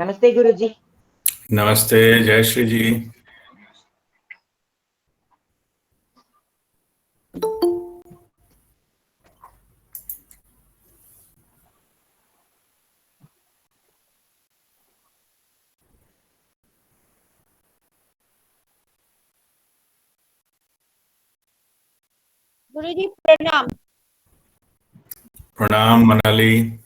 Namaste, Guruji. Namaste, Jai Shri Ji. Guruji, pranam. Pranam, Manali.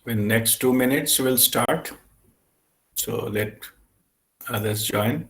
In next 2 minutes, we'll start. So let others join.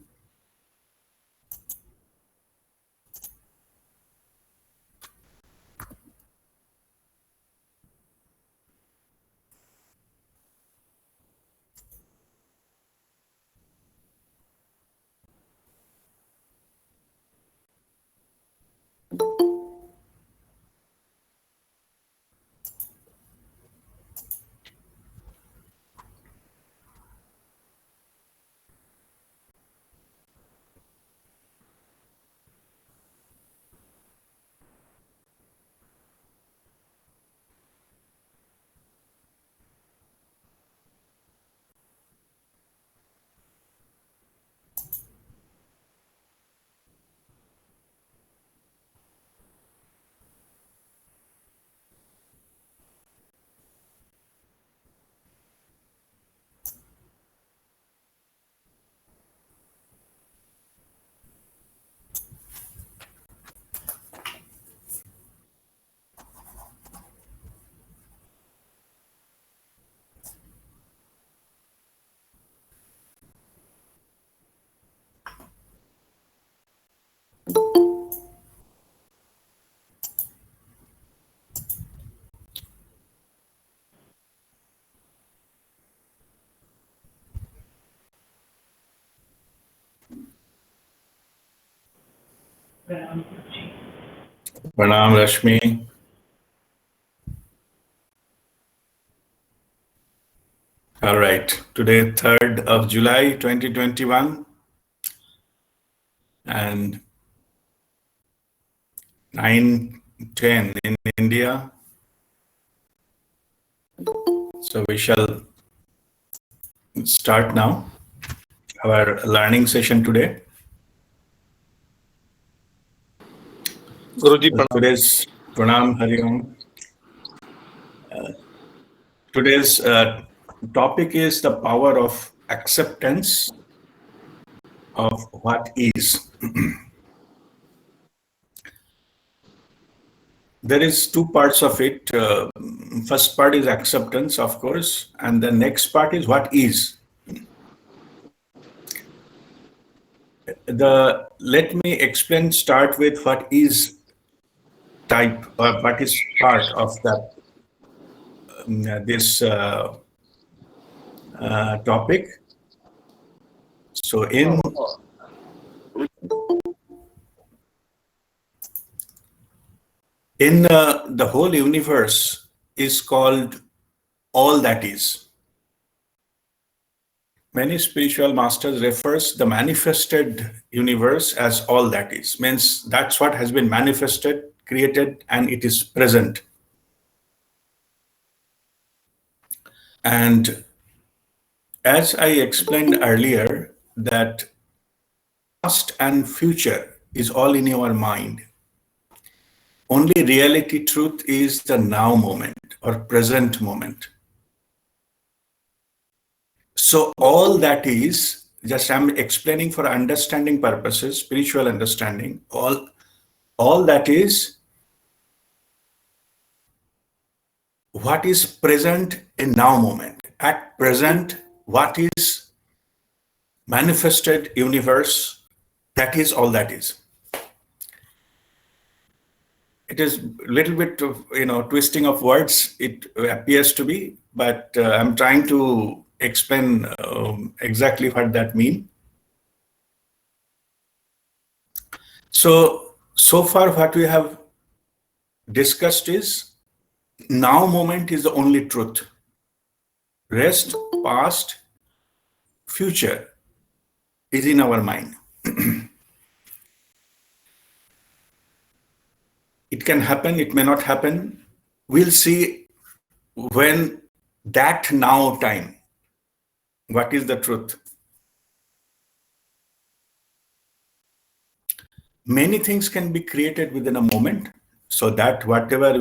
Pranam, Rashmi. All right, today 3rd of July 2021 and 9:10 in India. So we shall start now our learning session today. Guruji, pranam. Today's Pranam Hari Om. Today's topic is the power of acceptance of what is. There is 2 parts of it. First part is acceptance, of course, and the next part is what is. Let me explain, start with what is type, or what is part of that this topic. So in the whole universe is called all that is. Many spiritual masters refers the manifested universe as all that is. Means that's what has been manifested, created, and it is present. And as I explained earlier, that past and future is all in your mind. Only reality truth is the now moment or present moment. So all that is, just I'm explaining for understanding purposes, spiritual understanding, all that is what is present in now moment. At present, what is manifested universe, that is all that is. It is a little bit of twisting of words. It appears to be, but I'm trying to explain exactly what that means. So far, what we have discussed is now moment is the only truth. Rest, past, future is in our mind. It can happen, it may not happen. We'll see when that now time. What is the truth? Many things can be created within a moment, so that whatever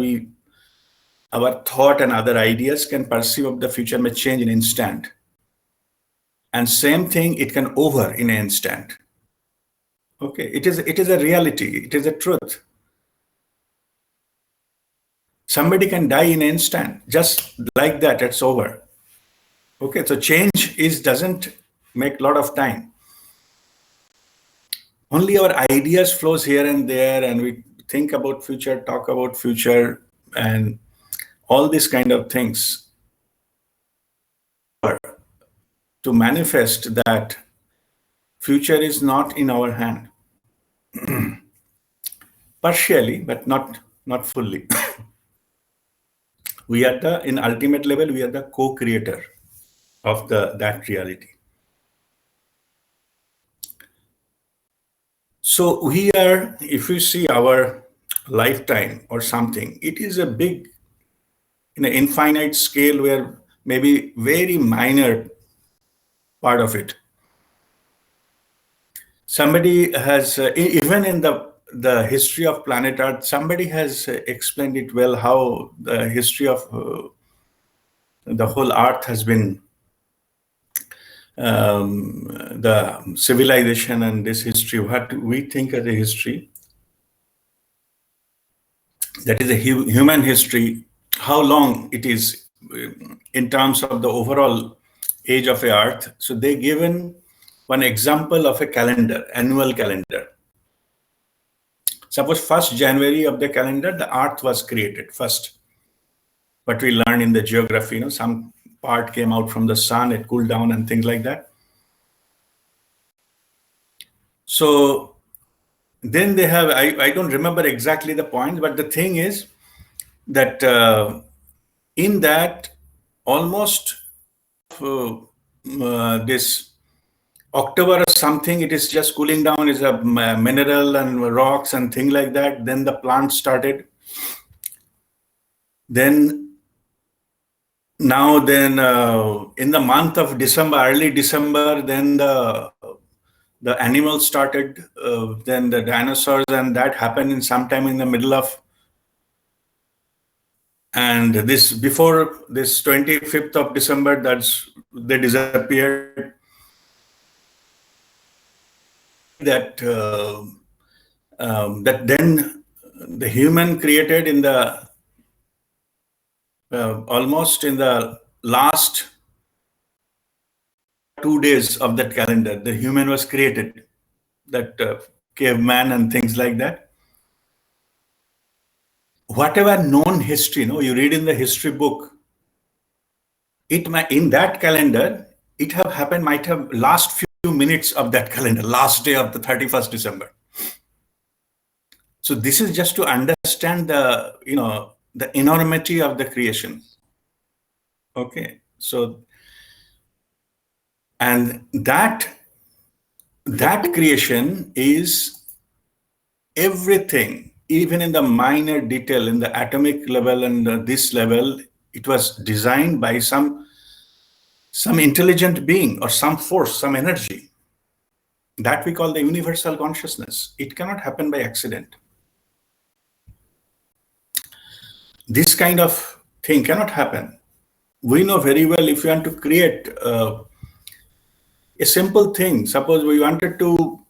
our thought and other ideas can perceive of the future may change in an instant. And same thing, it can over in an instant. Okay, it is a reality, it is a truth. Somebody can die in an instant, just like that, it's over. Okay, so change doesn't make a lot of time. Only our ideas flows here and there, and we think about future, talk about future, and all these kind of things to manifest that future is not in our hand. Partially, but not fully. We are in ultimate level, we are the co-creator of that reality. So we are, if you see our lifetime or something, it is a big, in an infinite scale where maybe very minor part of it. Somebody has, even in the history of planet Earth, somebody has explained it well, how the history of the whole Earth has been, the civilization and this history, what we think as a history, that is a human history, how long it is in terms of the overall age of the Earth. So they given one example of a calendar, annual calendar. Suppose 1st January of the calendar, the Earth was created first. But we learn in the geography, some part came out from the sun, it cooled down and things like that. So then they have, I don't remember exactly the point, but the thing is that in that almost this October or something, it is just cooling down, is a mineral and rocks and things like that. Then the plant started. Then in the month of December, early December, then the animals started, then the dinosaurs, and that happened in sometime in the middle of, and this before this 25th of December, they disappeared. That then the human created in the almost in the last 2 days of that calendar, the human was created, that caveman and things like that. Whatever known history, you read in the history book, it might, in that calendar, it have happened, might have last few minutes of that calendar, last day of the 31st December. So this is just to understand the enormity of the creation. Okay, so and that creation is everything, even in the minor detail, in the atomic level and this level, it was designed by some intelligent being or some force, some energy that we call the universal consciousness. It cannot happen by accident. This kind of thing cannot happen. We know very well, if you want to create a simple thing, suppose we wanted to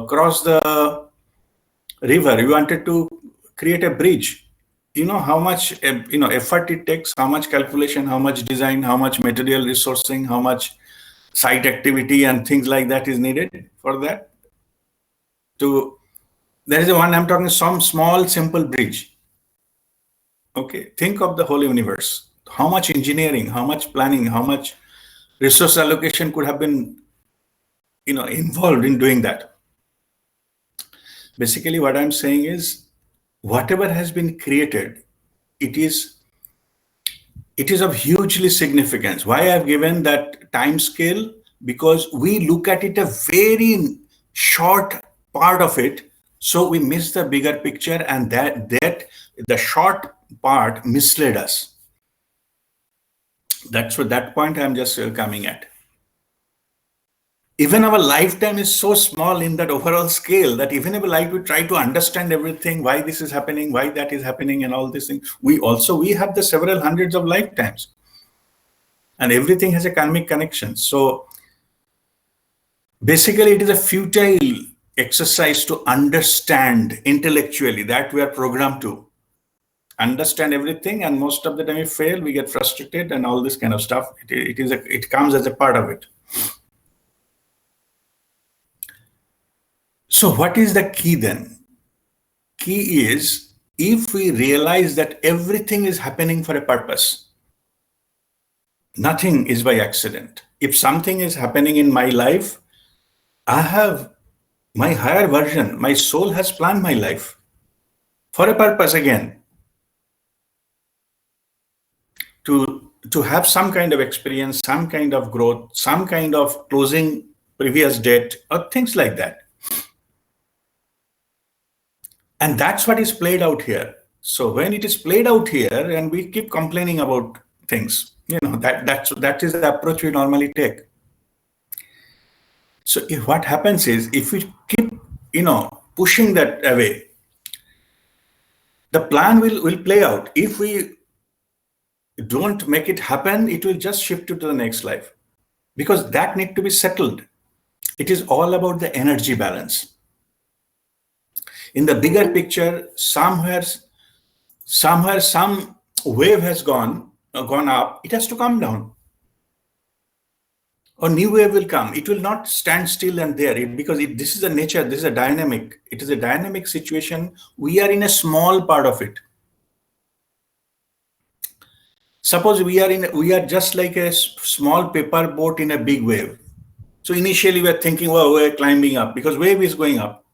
cross the river, we wanted to create a bridge. You know how much effort it takes, how much calculation, how much design, how much material resourcing, how much site activity and things like that is needed for that. there is a one I'm talking, some small simple bridge. Okay, think of the whole universe. How much engineering, how much planning, how much resource allocation could have been, involved in doing that. Basically, what I'm saying is, whatever has been created, it is of hugely significance. Why I've given that time scale? Because we look at it a very short part of it, so we miss the bigger picture, and that the short part misled us. That's what that point I'm just coming at. Even our lifetime is so small in that overall scale that even if we like to try to understand everything, why this is happening, why that is happening, and all these things, we have the several hundreds of lifetimes, and everything has a karmic connection. So basically, it is a futile exercise to understand intellectually that we are programmed to understand everything, and most of the time we fail, we get frustrated, and all this kind of stuff. It comes as a part of it. So what is the key then? Key is, if we realize that everything is happening for a purpose, nothing is by accident. If something is happening in my life, I have my higher version, my soul has planned my life for a purpose again, to have some kind of experience, some kind of growth, some kind of closing previous debt, or things like that. And that's what is played out here. So when it is played out here and we keep complaining about things, that is the approach we normally take. So what happens is, if we keep, pushing that away, the plan will play out. If we don't make it happen, it will just shift you to the next life, because that need to be settled. It is all about the energy balance. In the bigger picture, somewhere some wave has gone up, it has to come down. Or new wave will come. It will not stand still and there, because this is a nature, this is a dynamic. It is a dynamic situation. We are in a small part of it. Suppose we are just like a small paper boat in a big wave. So initially we are thinking, well, we're climbing up because wave is going up.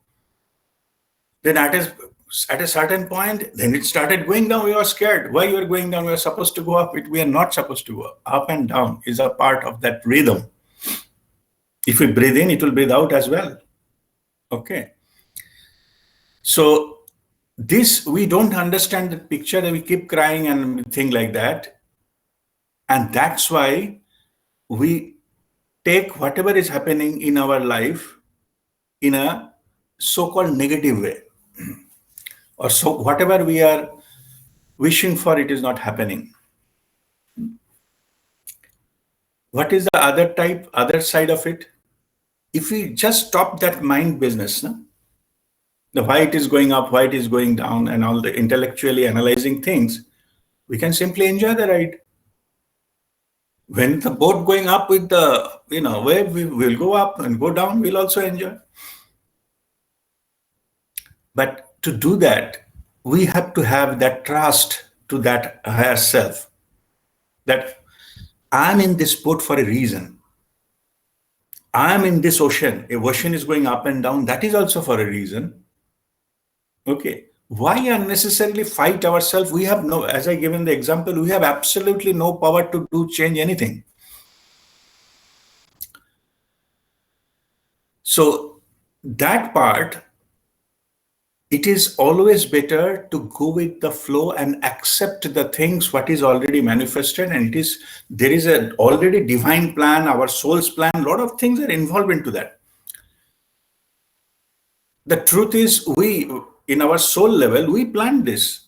Then at a certain point, then it started going down. We were scared. Why you are going down? We are supposed to go up. We are not supposed to go up. Up and down is a part of that rhythm. If we breathe in, it will breathe out as well. Okay. So this, we don't understand the picture, and we keep crying and things like that. And that's why we take whatever is happening in our life in a so-called negative way. Or so whatever we are wishing for, it is not happening. What is the other side of it? If we just stop that mind business, the why it is going up, why it is going down, and all the intellectually analyzing things, we can simply enjoy the ride. When the boat going up with the wave, we will go up, and go down, we'll also enjoy. But to do that, we have to have that trust to that higher self, that I'm in this boat for a reason. I'm in this ocean. A ocean is going up and down. That is also for a reason. Okay. Why unnecessarily fight ourselves? We have no, as I given the example, we have absolutely no power to change anything. So that part, it is always better to go with the flow and accept the things what is already manifested, and there is an already divine plan, our soul's plan. A lot of things are involved into that. The truth is, we, in our soul level, we planned this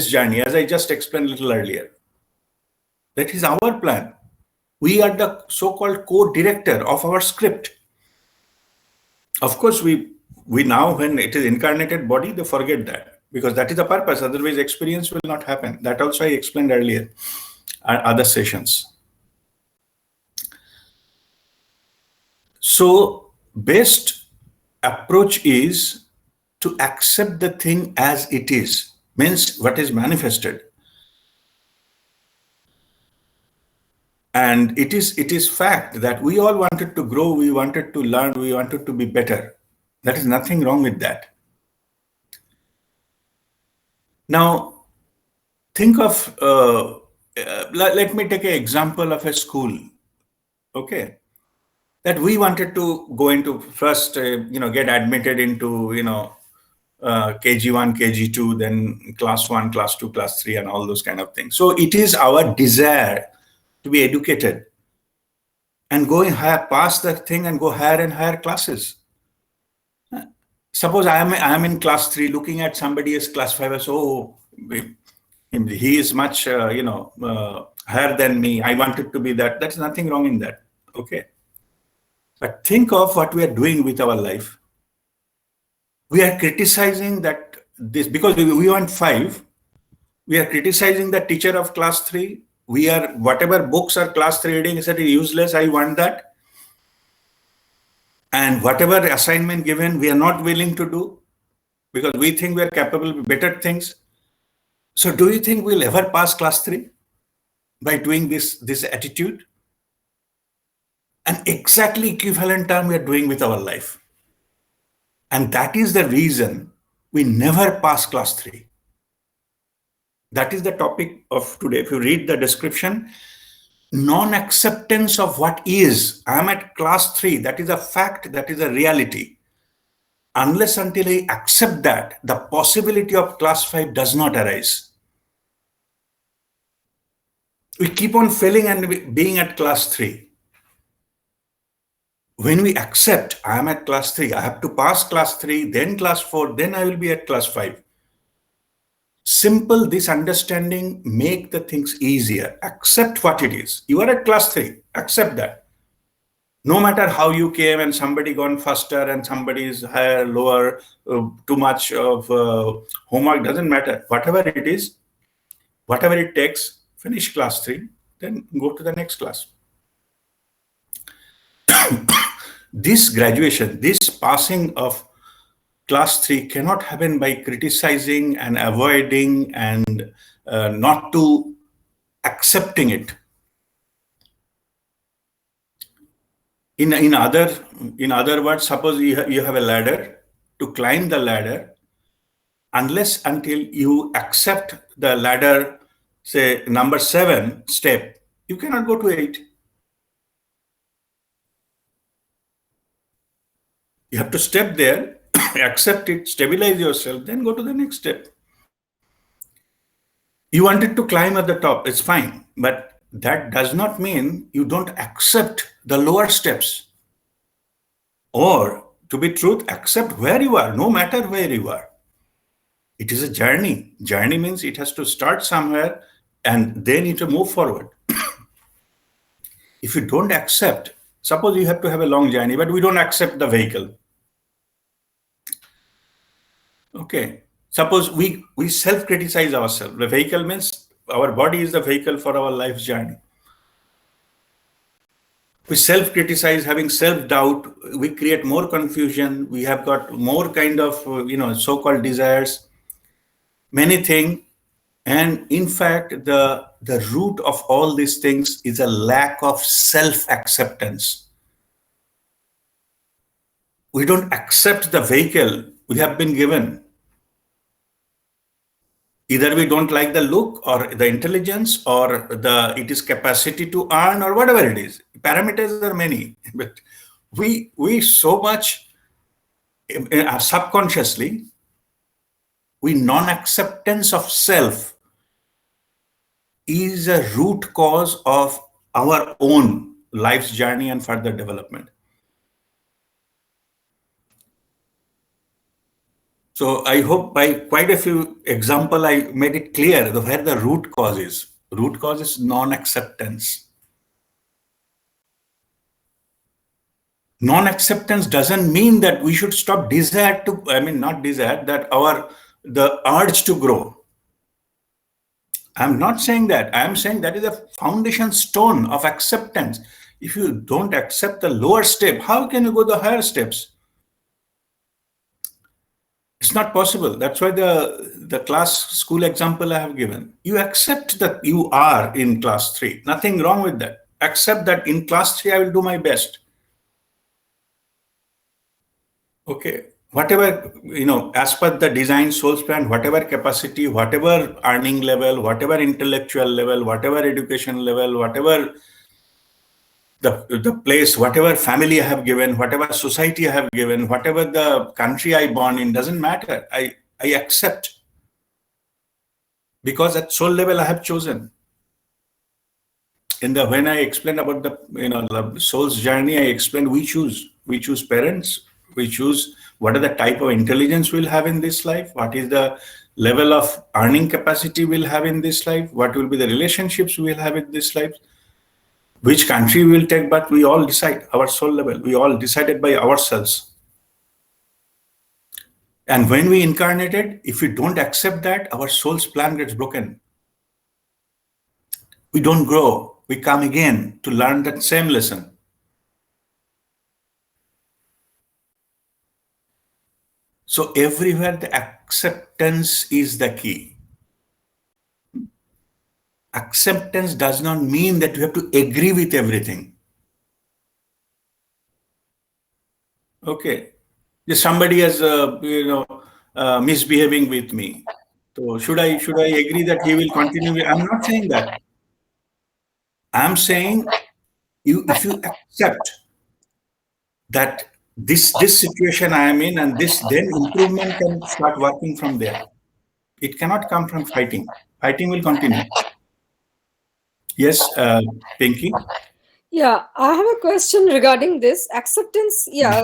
journey, as I just explained a little earlier. That is our plan. We are the so-called co-director of our script. Of course, we now, when it is incarnated body, they forget that, because that is the purpose. Otherwise, experience will not happen. That also I explained earlier at other sessions. So, best approach is to accept the thing as it is, means what is manifested. And it is fact that we all wanted to grow, we wanted to learn, we wanted to be better. There is nothing wrong with that. Now, think of, let me take an example of a school, okay? That we wanted to go into first, get admitted into, KG1, KG2, then class 1, class 2, class 3, and all those kind of things. So it is our desire to be educated and going higher, pass the thing and go higher and higher classes. Suppose I am in class 3 looking at somebody as class 5 as, oh, he is much, higher than me. I wanted to be that. There's nothing wrong in that. Okay. But think of what we are doing with our life. We are criticizing that this, because we want 5, we are criticizing the teacher of class 3. We are, whatever books are class 3 reading is useless. I want that. And whatever assignment given, we are not willing to do because we think we are capable of better things. So do you think we'll ever pass class 3 by doing this attitude? And exactly equivalent term we are doing with our life. And that is the reason we never pass class 3. That is the topic of today. If you read the description, non-acceptance of what is. I am at class 3. That is a fact. That is a reality. Unless until I accept that, the possibility of class 5 does not arise. We keep on failing and being at class 3. When we accept, I am at class 3, I have to pass class 3, then class 4, then I will be at class 5. Simple, this understanding make the things easier. Accept what it is. You are at class 3, accept that. No matter how you came and somebody gone faster and somebody is higher, lower, too much of homework, doesn't matter. Whatever it is, whatever it takes, finish class 3, then go to the next class. This graduation, this passing of class 3 cannot happen by criticizing and avoiding and not to accepting it. In other words, suppose you have a ladder. To climb the ladder, unless until you accept the ladder, say number 7 step, you cannot go to 8. You have to step there, accept it, stabilize yourself, then go to the next step. You wanted to climb at the top, it's fine. But that does not mean you don't accept the lower steps. Or, to be truth, accept where you are, no matter where you are. It is a journey. Journey means it has to start somewhere and then it will move forward. If you don't accept, suppose you have to have a long journey, but we don't accept the vehicle. Okay. Suppose we self-criticize ourselves. The vehicle means our body is the vehicle for our life's journey. We self-criticize, having self-doubt, we create more confusion. We have got more kind of, so-called desires, many things. And in fact, the root of all these things is a lack of self-acceptance. We don't accept the vehicle we have been given. Either we don't like the look or the intelligence or it is capacity to earn or whatever it is. Parameters are many, but we so much subconsciously, we non-acceptance of self is a root cause of our own life's journey and further development. So I hope by quite a few examples, I made it clear where the root cause is. Root cause is non-acceptance. Non-acceptance doesn't mean that we should stop desire to, not desire, that the urge to grow. I'm not saying that. I'm saying that is a foundation stone of acceptance. If you don't accept the lower step, how can you go the higher steps? It's not possible. That's why the class school example I have given. You accept that you are in class 3. Nothing wrong with that. Accept that in class 3 I will do my best. Okay. Whatever, as per the design source plan, whatever capacity, whatever earning level, whatever intellectual level, whatever education level, whatever the place, whatever family I have given, whatever society I have given, whatever the country I born in, doesn't matter. I accept, because at soul level I have chosen. When I explained about the soul's journey, I explained we choose. We choose parents. We choose what are the type of intelligence we'll have in this life. What is the level of earning capacity we'll have in this life. What will be the relationships we'll have in this life. Which country we'll take, but we all decide our soul level. We all decided by ourselves. And when we incarnated, if we don't accept that, our soul's plan gets broken. We don't grow. We come again to learn that same lesson. So everywhere the acceptance is the key. Acceptance does not mean that you have to agree with everything. Okay. If somebody is, misbehaving with me. So should I agree that he will continue? I'm not saying that. I'm saying if you accept that this situation I am in and this, then improvement can start working from there. It cannot come from fighting. Fighting will continue. Yes, Pinky? Yeah, I have a question regarding this. Acceptance, yeah,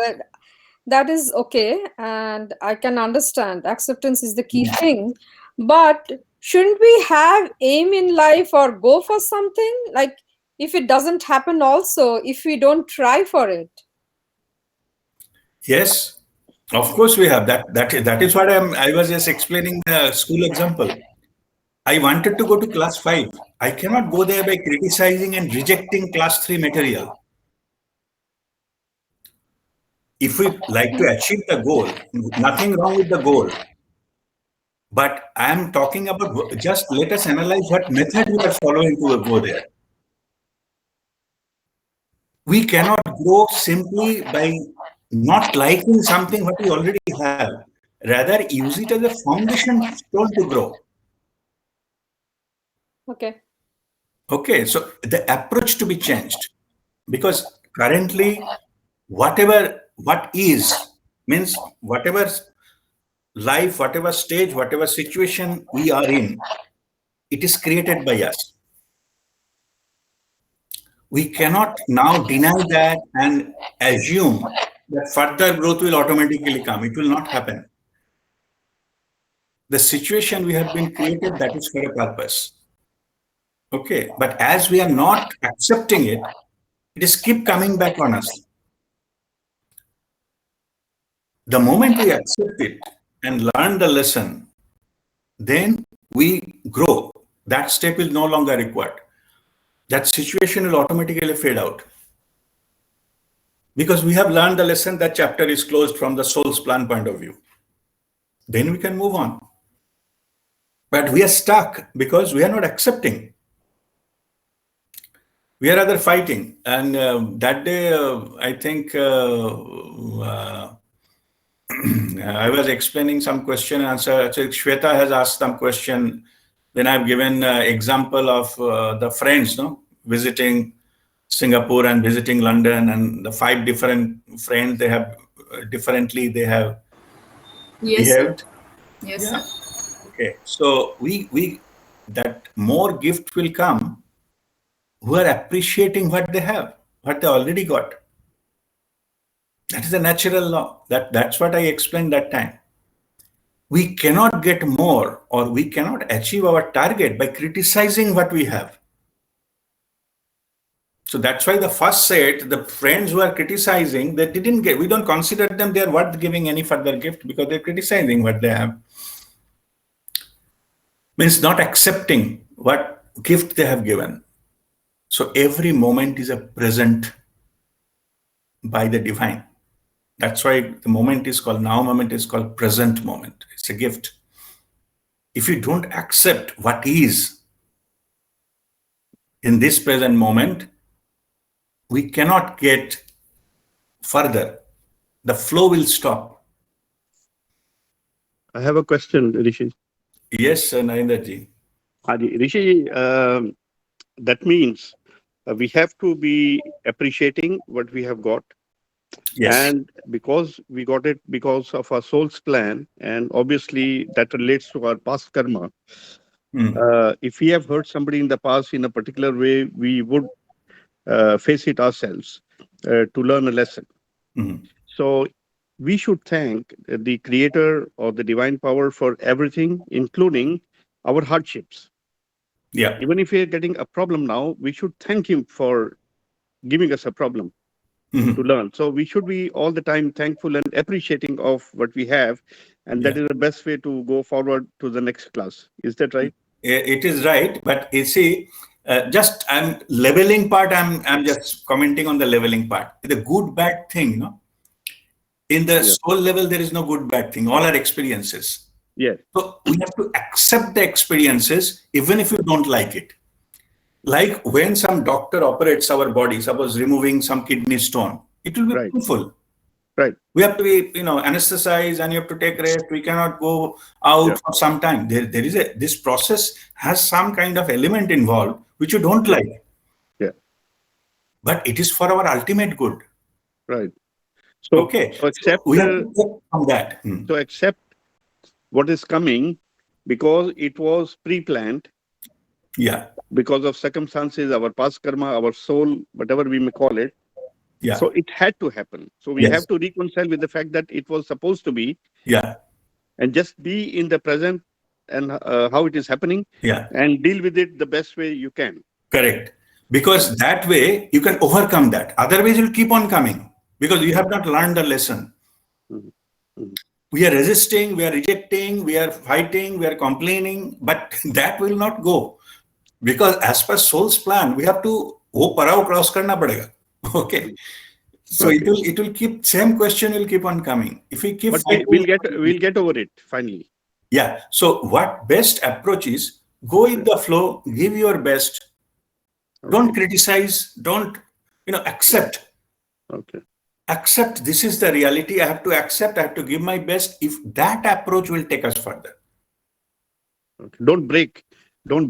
that is okay. And I can understand acceptance is the key thing. But shouldn't we have aim in life or go for something? Like, if it doesn't happen, also, if we don't try for it. Yes, of course we have that. That is what I was just explaining the school example. I wanted to go to class 5. I cannot go there by criticizing and rejecting class 3 material. If we like to achieve the goal, nothing wrong with the goal. But I am talking about, just let us analyze what method we are following to go there. We cannot grow simply by not liking something what we already have. Rather, use it as a foundation stone to grow. Okay. Okay, so the approach to be changed, because currently, what is means whatever life, whatever stage, whatever situation we are in, it is created by us. We cannot now deny that and assume that further growth will automatically come. It will not happen. The situation we have been created, that is for a purpose. Okay, but as we are not accepting it, it is keep coming back on us. The moment we accept it and learn the lesson, then we grow. That step is no longer required. That situation will automatically fade out. Because we have learned the lesson, that chapter is closed from the soul's plan point of view. Then we can move on. But we are stuck because we are not accepting. We are rather fighting. And that day, I think I was explaining some question and answer. So Shweta has asked some question. Then I've given example of the friends, visiting Singapore and visiting London, and the 5 different friends, they have differently they have Yes, sir. behaved. Yes, Yeah. sir. Okay. So we that more gift will come who are appreciating what they have, what they already got. That is a natural law. That's what I explained that time. We cannot get more or we cannot achieve our target by criticizing what we have. So that's why the first set, the friends who are criticizing, they didn't get, we don't consider them, they are worth giving any further gift because they're criticizing what they have. Means not accepting what gift they have given. So every moment is a present by the divine. That's why the moment is called, now moment is called present moment. It's a gift. If you don't accept what is in this present moment, we cannot get further. The flow will stop. I have a question, Rishi. Yes, Narendraji. Rishi, that means we have to be appreciating what we have got. Yes. And because we got it because of our soul's plan, and obviously that relates to our past karma. If we have hurt somebody in the past in a particular way, we would face it ourselves to learn a lesson. So we should thank the creator or the divine power for everything, including our hardships. Yeah. Even if we are getting a problem now, we should thank him for giving us a problem to learn. So we should be all the time thankful and appreciating of what we have. And that is the best way to go forward to the next class. Is that right? It is right. But you see, just I'm leveling part, I'm just commenting on the leveling part. The good, bad thing, no? In the soul level, there is no good, bad thing. All are experiences. Yes. So we have to accept the experiences, even if you don't like it. Like when some doctor operates our body, suppose removing some kidney stone, it will be painful. Right. We have to be, anesthetized, and you have to take rest. We cannot go out for some time. This process has some kind of element involved which you don't like. Yeah. But it is for our ultimate good. Right. So, okay. Accept we have to work on that. So accept what is coming because it was pre-planned. Yeah. Because of circumstances, our past karma, our soul, whatever we may call it. Yeah. So it had to happen. So we have to reconcile with the fact that it was supposed to be. Yeah. And just be in the present and how it is happening. Yeah. And deal with it the best way you can. Correct. Because that way you can overcome that. Otherwise, you'll keep on coming because you have not learned the lesson. We are resisting, we are rejecting, we are fighting, we are complaining, but that will not go. Because as per soul's plan, we have to cross karna padega. Okay. So it will keep, same question will keep on coming. If we keep fighting, we'll get over it finally. Yeah. So what best approach is, go with the flow, give your best. Don't criticize, don't, accept. Okay. Accept this is the reality. I have to accept, I have to give my best. If that approach will take us further. Okay. Don't break. Because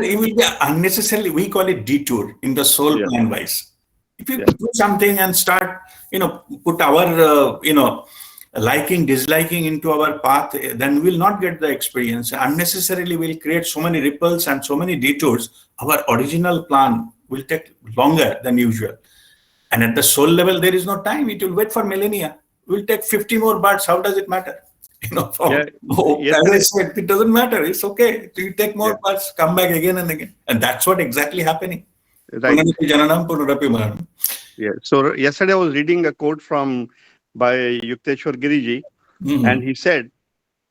it will be unnecessarily, we call it detour in the soul plan wise. If you do something and start, put our, liking, disliking into our path, then we will not get the experience. Unnecessarily, we'll create so many ripples and so many detours. Our original plan will take longer than usual. And at the soul level, there is no time. It will wait for millennia. We'll take 50 more births. How does it matter? As I said, it doesn't matter. It's okay. You take more births, come back again and again. And that's what exactly happening. Right. Yeah. So yesterday I was reading a quote by Yukteswar Giriji, and he said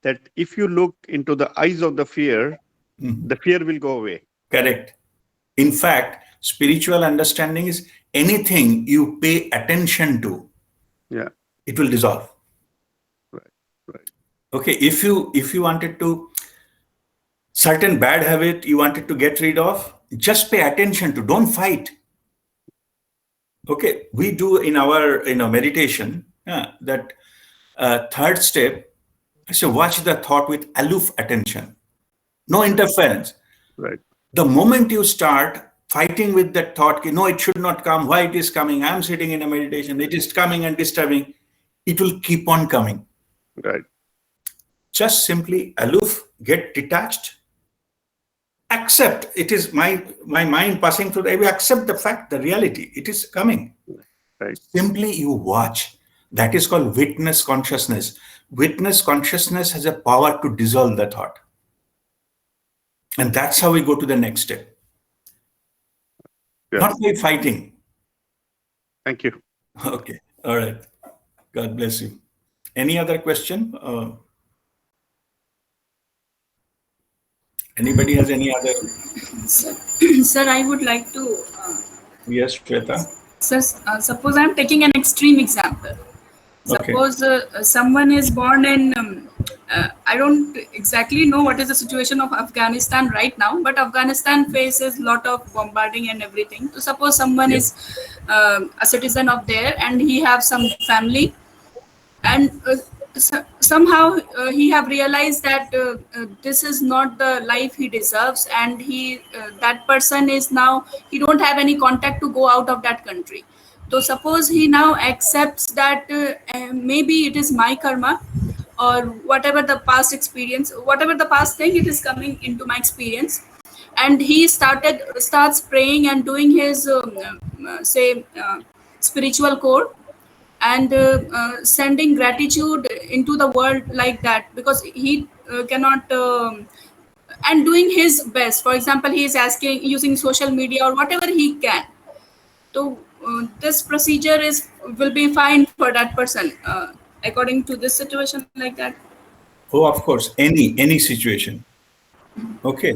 that if you look into the eyes of the fear, the fear will go away. Correct. In fact, spiritual understanding is anything you pay attention to, it will dissolve. Right. Okay. If you wanted to, certain bad habit you wanted to get rid of, just pay attention to, don't fight. Okay. We do in our meditation that third step, so watch the thought with aloof attention, no interference. Right. The moment you start fighting with that thought, no, it should not come, why it is coming, I'm sitting in a meditation, it is coming and disturbing, it will keep on coming. Right. Just simply aloof, get detached, accept. It is my mind passing through. We accept the fact, the reality. It is coming. Right. Simply you watch. That is called witness consciousness. Witness consciousness has a power to dissolve the thought. And that's how we go to the next step. Not by fighting. Thank you. Okay. All right. God bless you. Any other question? Anybody has any other? Sir, I would like to. Yes, Shweta. Sir, suppose I am taking an extreme example. Okay. Suppose someone is born in, I don't exactly know what is the situation of Afghanistan right now, but Afghanistan faces lot of bombarding and everything. So suppose someone Yes. is a citizen of there and he have some family, and somehow he have realized that this is not the life he deserves, and he that person is now, he don't have any contact to go out of that country. So suppose he now accepts that maybe it is my karma, or whatever the past experience, whatever the past thing, it is coming into my experience, and he starts praying and doing his say spiritual core, and sending gratitude into the world like that, because he cannot and doing his best. For example, he is asking, using social media or whatever he can. So this procedure is will be fine for that person, according to this situation like that. Oh, of course, any situation. Okay.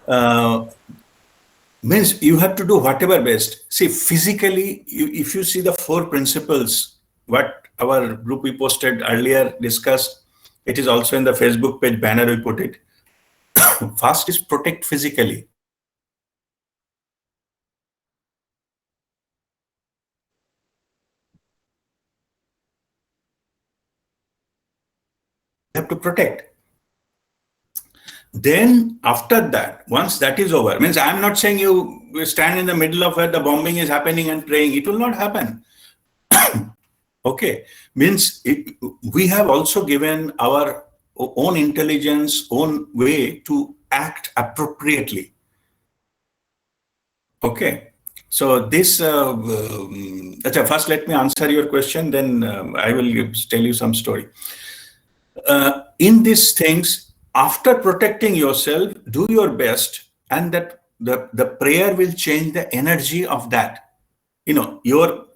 Uh, Means you have to do whatever best. See, physically, if you see the four principles, what our group we posted earlier discussed, it is also in the Facebook page banner we put it. First is protect physically. You have to protect. Then after that, once that is over, means I'm not saying you stand in the middle of where the bombing is happening and praying. It will not happen. Okay, means we have also given our own intelligence, own way to act appropriately. Okay, so this, first let me answer your question, then I will tell you some story. In these things, after protecting yourself, do your best, and that the prayer will change the energy of that, your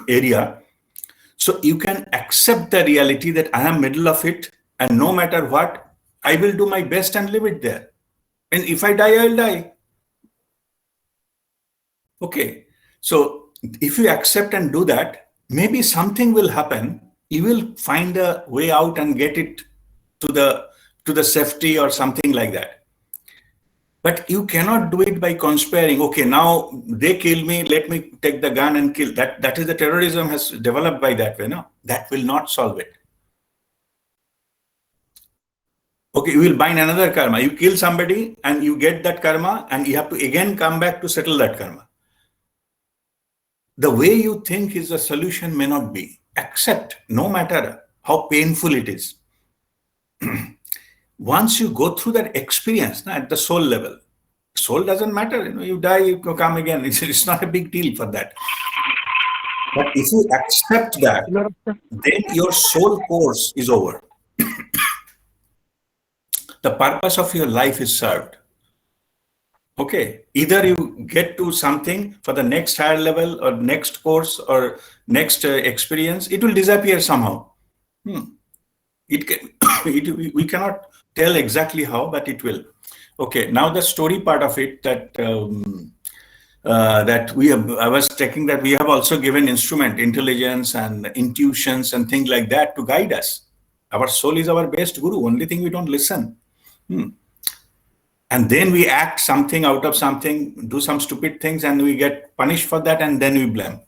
area. So you can accept the reality that I am middle of it, and no matter what, I will do my best and leave it there. And if I die, I'll die. Okay. So if you accept and do that, maybe something will happen. You will find a way out and get it to the safety or something like that. But you cannot do it by conspiring. Okay, now they kill me, let me take the gun and kill. That is the terrorism has developed by that way. No, that will not solve it. Okay, you will bind another karma. You kill somebody and you get that karma, and you have to again come back to settle that karma. The way you think is the solution may not be. Accept, no matter how painful it is. Once you go through that experience at the soul level, soul doesn't matter. You die, you come again. It's not a big deal for that. But if you accept that, then your soul course is over. The purpose of your life is served. Okay, either you get to something for the next higher level or next course or next experience, it will disappear somehow. It can, we cannot tell exactly how, but it will. Okay, now the story part of it, that we have, I was checking that we have also given instrument, intelligence and intuitions and things like that to guide us. Our soul is our best guru. Only thing we don't listen. And then we act something out of something, do some stupid things, and we get punished for that, and then we blame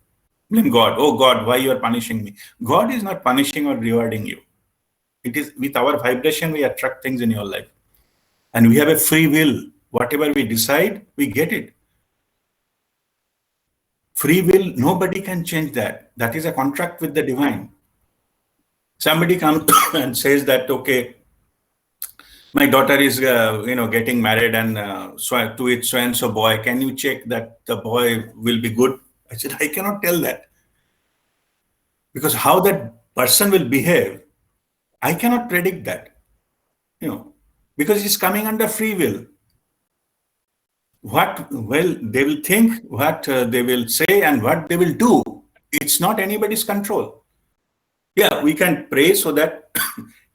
God. Oh God, why you are punishing me? God is not punishing or rewarding you. It is with our vibration we attract things in your life, and we have a free will. Whatever we decide, we get it. Free will, nobody can change that. That is a contract with the divine. Somebody comes and says that, okay, my daughter is getting married, and to it so and so boy, can you check that the boy will be good? I said, I cannot tell that, because how that person will behave, I cannot predict that, because it's coming under free will. What they will think, what they will say, and what they will do, it's not anybody's control. Yeah, we can pray so that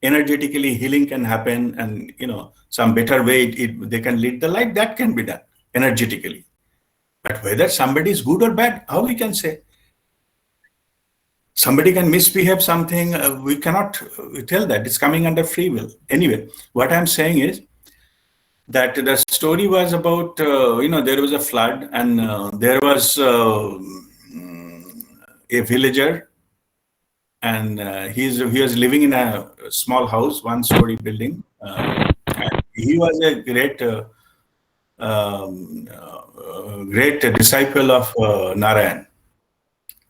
energetically healing can happen, and some better way they can lead the life. That can be done energetically. But whether somebody is good or bad, how we can say? Somebody can misbehave something. We cannot tell that. It's coming under free will. Anyway, what I'm saying is that the story was about, there was a flood, and there was a villager, and he was living in a small house, one-story building. And he was a great disciple of Narayan.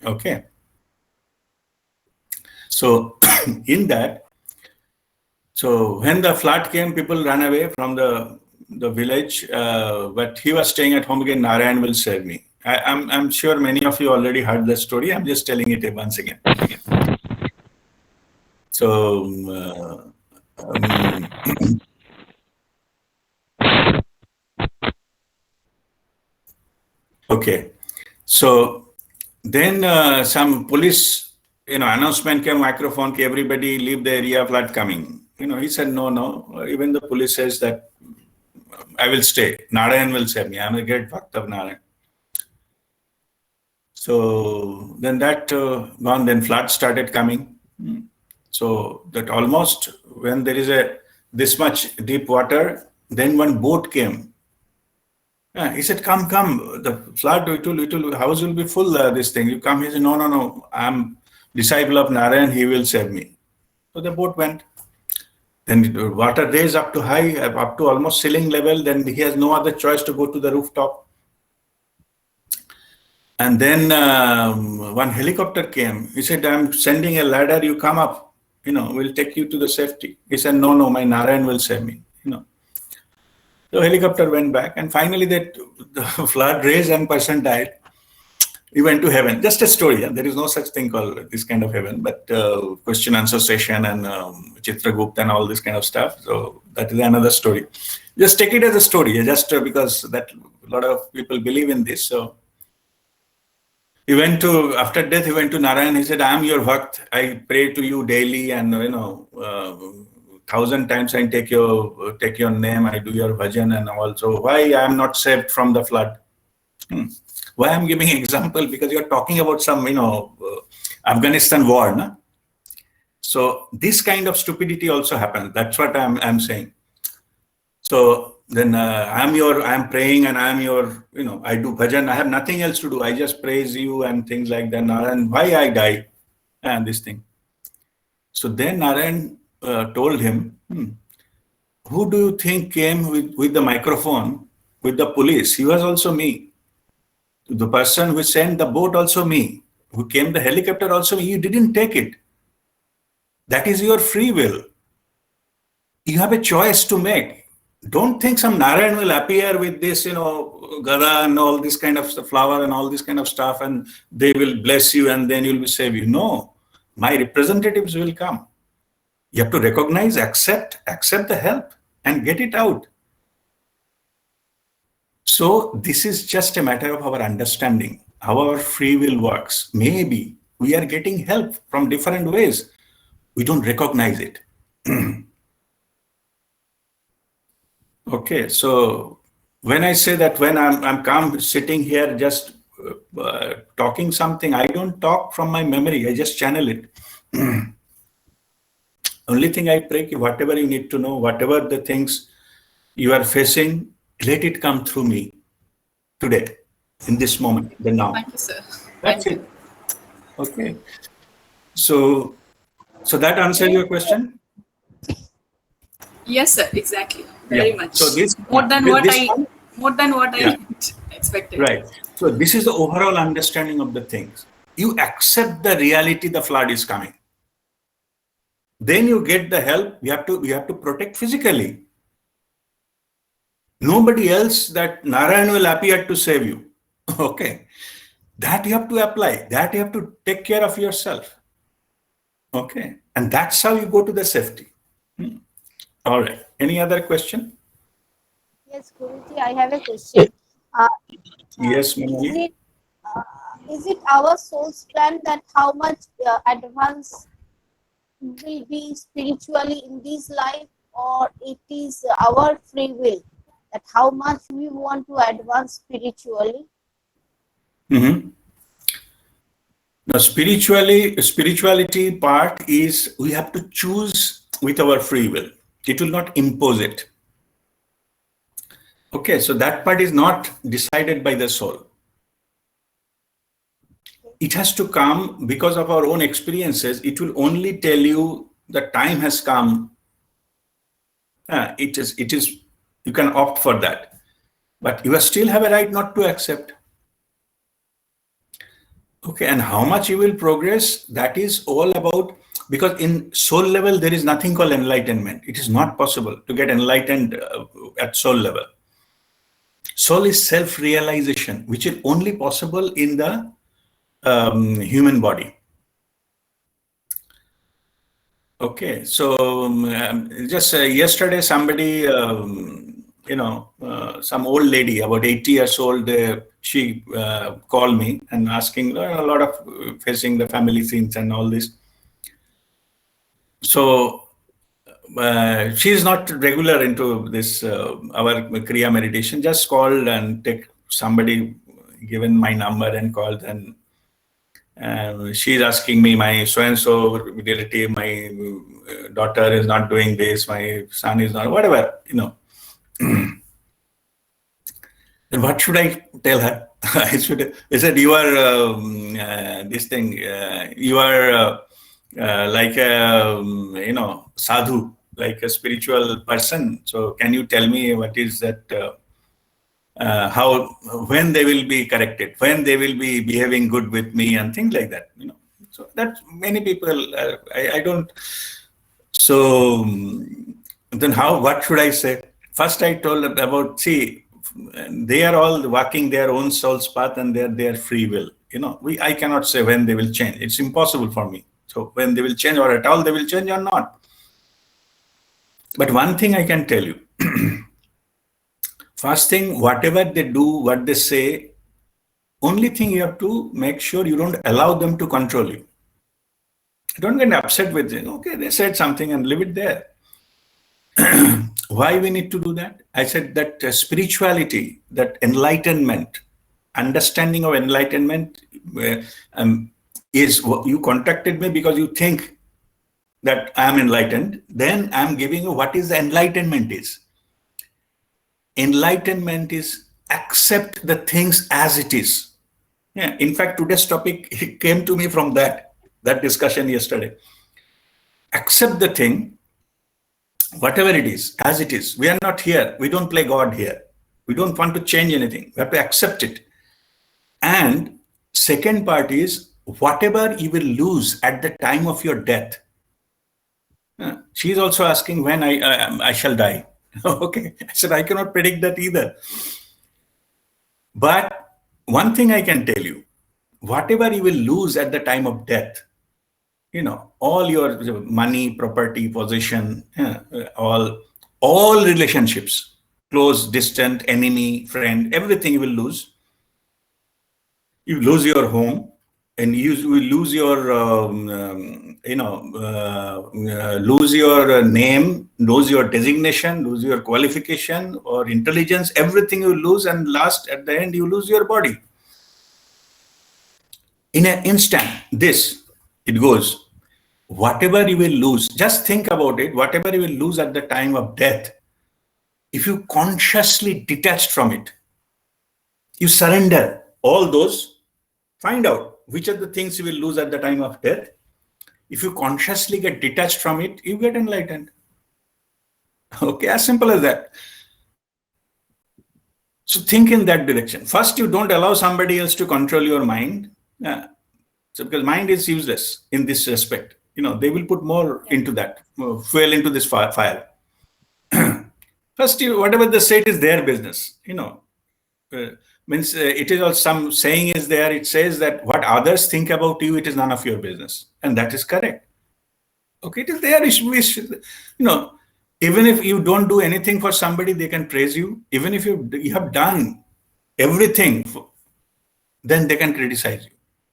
Okay. So in that, so when the flood came, people ran away from the village, but he was staying at home again. Narayan will save me. I'm sure many of you already heard the story. I'm just telling it once again. So okay. So then some police, announcement came, microphone, everybody leave the area, flood coming. He said, no. Even the police says that I will stay. Narayan will save me. I'm a great bhakt of Narayan. So then that gone, then flood started coming. So that almost when there is this much deep water, then one boat came. He said, come, the flood, house will be full, this thing. You come. He said, no, I'm disciple of Narayan, he will save me. So the boat went. Then the water raised up to high, up to almost ceiling level. Then he has no other choice to go to the rooftop. And then one helicopter came. He said, I'm sending a ladder, you come up, we'll take you to the safety. He said, no, my Narayan will save me, The helicopter went back, and finally the flood raised and person died. He went to heaven. Just a story. Yeah? There is no such thing called this kind of heaven, but question answer session and Chitragupta and all this kind of stuff. So that is another story. Just take it as a story, just because that a lot of people believe in this. So he went to, after death, he went to Narayan. He said, I am your bhakt. I pray to you daily, and 1,000 times I take your name. I do your bhajan, and also why I am not saved from the flood. Why I'm giving an example? Because you're talking about some, Afghanistan war, no? So this kind of stupidity also happens. That's what I'm saying. So then I'm praying, and I'm your, I do bhajan. I have nothing else to do. I just praise you and things like that. Narayan, why I die? And this thing. So then Narayan told him, who do you think came with the microphone, with the police? He was also me. The person who sent the boat also me. Who came the helicopter also me. You didn't take it. That is your free will. You have a choice to make. Don't think some Narayan will appear with this, gada and all this kind of stuff, flower and all this kind of stuff, and they will bless you and then you'll be saved. No, my representatives will come. You have to recognize, accept the help and get it out. So this is just a matter of our understanding how our free will works. Maybe we are getting help from different ways. We don't recognize it. Okay, so when I say that when I'm calm sitting here just talking something, I don't talk from my memory. I just channel it. Only thing I pray, whatever you need to know, whatever the things you are facing, let it come through me today, in this moment, the now. Thank you, sir. That's it. Okay. So that answers your question? Yes, sir. Exactly. Very much. So this more than what I expected. Right. So this is the overall understanding of the things. You accept the reality the flood is coming. Then you get the help. You have to protect physically. Nobody else that Narayan will appear to save you. Okay. That you have to apply. That you have to take care of yourself. Okay. And that's how you go to the safety. All right. Any other question? Yes, Guruji, I have a question. Yes, Manali. Is it our soul's plan that how much advance will be spiritually in this life, or it is our free will that how much we want to advance spiritually? Mm-hmm. Now, spirituality part is we have to choose with our free will. It will not impose it. Okay, so that part is not decided by the soul. It has to come because of our own experiences. It will only tell you the time has come. It is. You can opt for that, but you still have a right not to accept. Okay, and how much you will progress, that is all about, because in soul level, there is nothing called enlightenment. It is not possible to get enlightened at soul level. Soul is self-realization, which is only possible in the human body. Okay, so just yesterday, somebody, some old lady, about 80 years old, she called me and asking a lot of facing the family scenes and all this. So she is not regular into this, our Kriya meditation, just called and somebody given my number and called, and she's asking me, my so-and-so relative, my daughter is not doing this, my son is not, whatever, Then what should I tell her? I said, you are this thing, you are like a, sadhu, like a spiritual person. So can you tell me what is that, when they will be corrected, when they will be behaving good with me and things like that, So that many people, I don't. So then what should I say? First I told about, see, they are all walking their own soul's path and their free will. I cannot say when they will change. It's impossible for me. So when they will change, or at all they will change or not. But one thing I can tell you. First thing, whatever they do, what they say, only thing you have to make sure you don't allow them to control you. Don't get upset with it. Okay, they said something and leave it there. Why we need to do that? I said that spirituality, that enlightenment, understanding of enlightenment is, you contacted me because you think that I am enlightened. Then I am giving you what is the enlightenment is. Enlightenment is accept the things as it is. Yeah. In fact, today's topic came to me from that discussion yesterday. Accept the thing, whatever it is, as it is. We are not here. We don't play God here. We don't want to change anything. We have to accept it. And second part is, whatever you will lose at the time of your death. She is also asking when I shall die. Okay, I said I cannot predict that either. But one thing I can tell you, whatever you will lose at the time of death, all your money, property, possession, all relationships, close, distant, enemy, friend, everything you will lose. You lose your home, and you will lose your, lose your name, lose your designation, lose your qualification or intelligence, everything you lose, and last, at the end, you lose your body. In an instant, it goes. Whatever you will lose, just think about it, whatever you will lose at the time of death, if you consciously detached from it, you surrender all those, find out which are the things you will lose at the time of death. If you consciously get detached from it, you get enlightened. Okay, as simple as that. So think in that direction. First, you don't allow somebody else to control your mind. So because mind is useless in this respect. They will put more into that, fuel into this fire. First, whatever they say, it is their business. Means it is all, some saying is there. It says that what others think about you, it is none of your business, and that is correct. Okay, it is their issue. Even if you don't do anything for somebody, they can praise you. Even if you have done everything, then they can criticize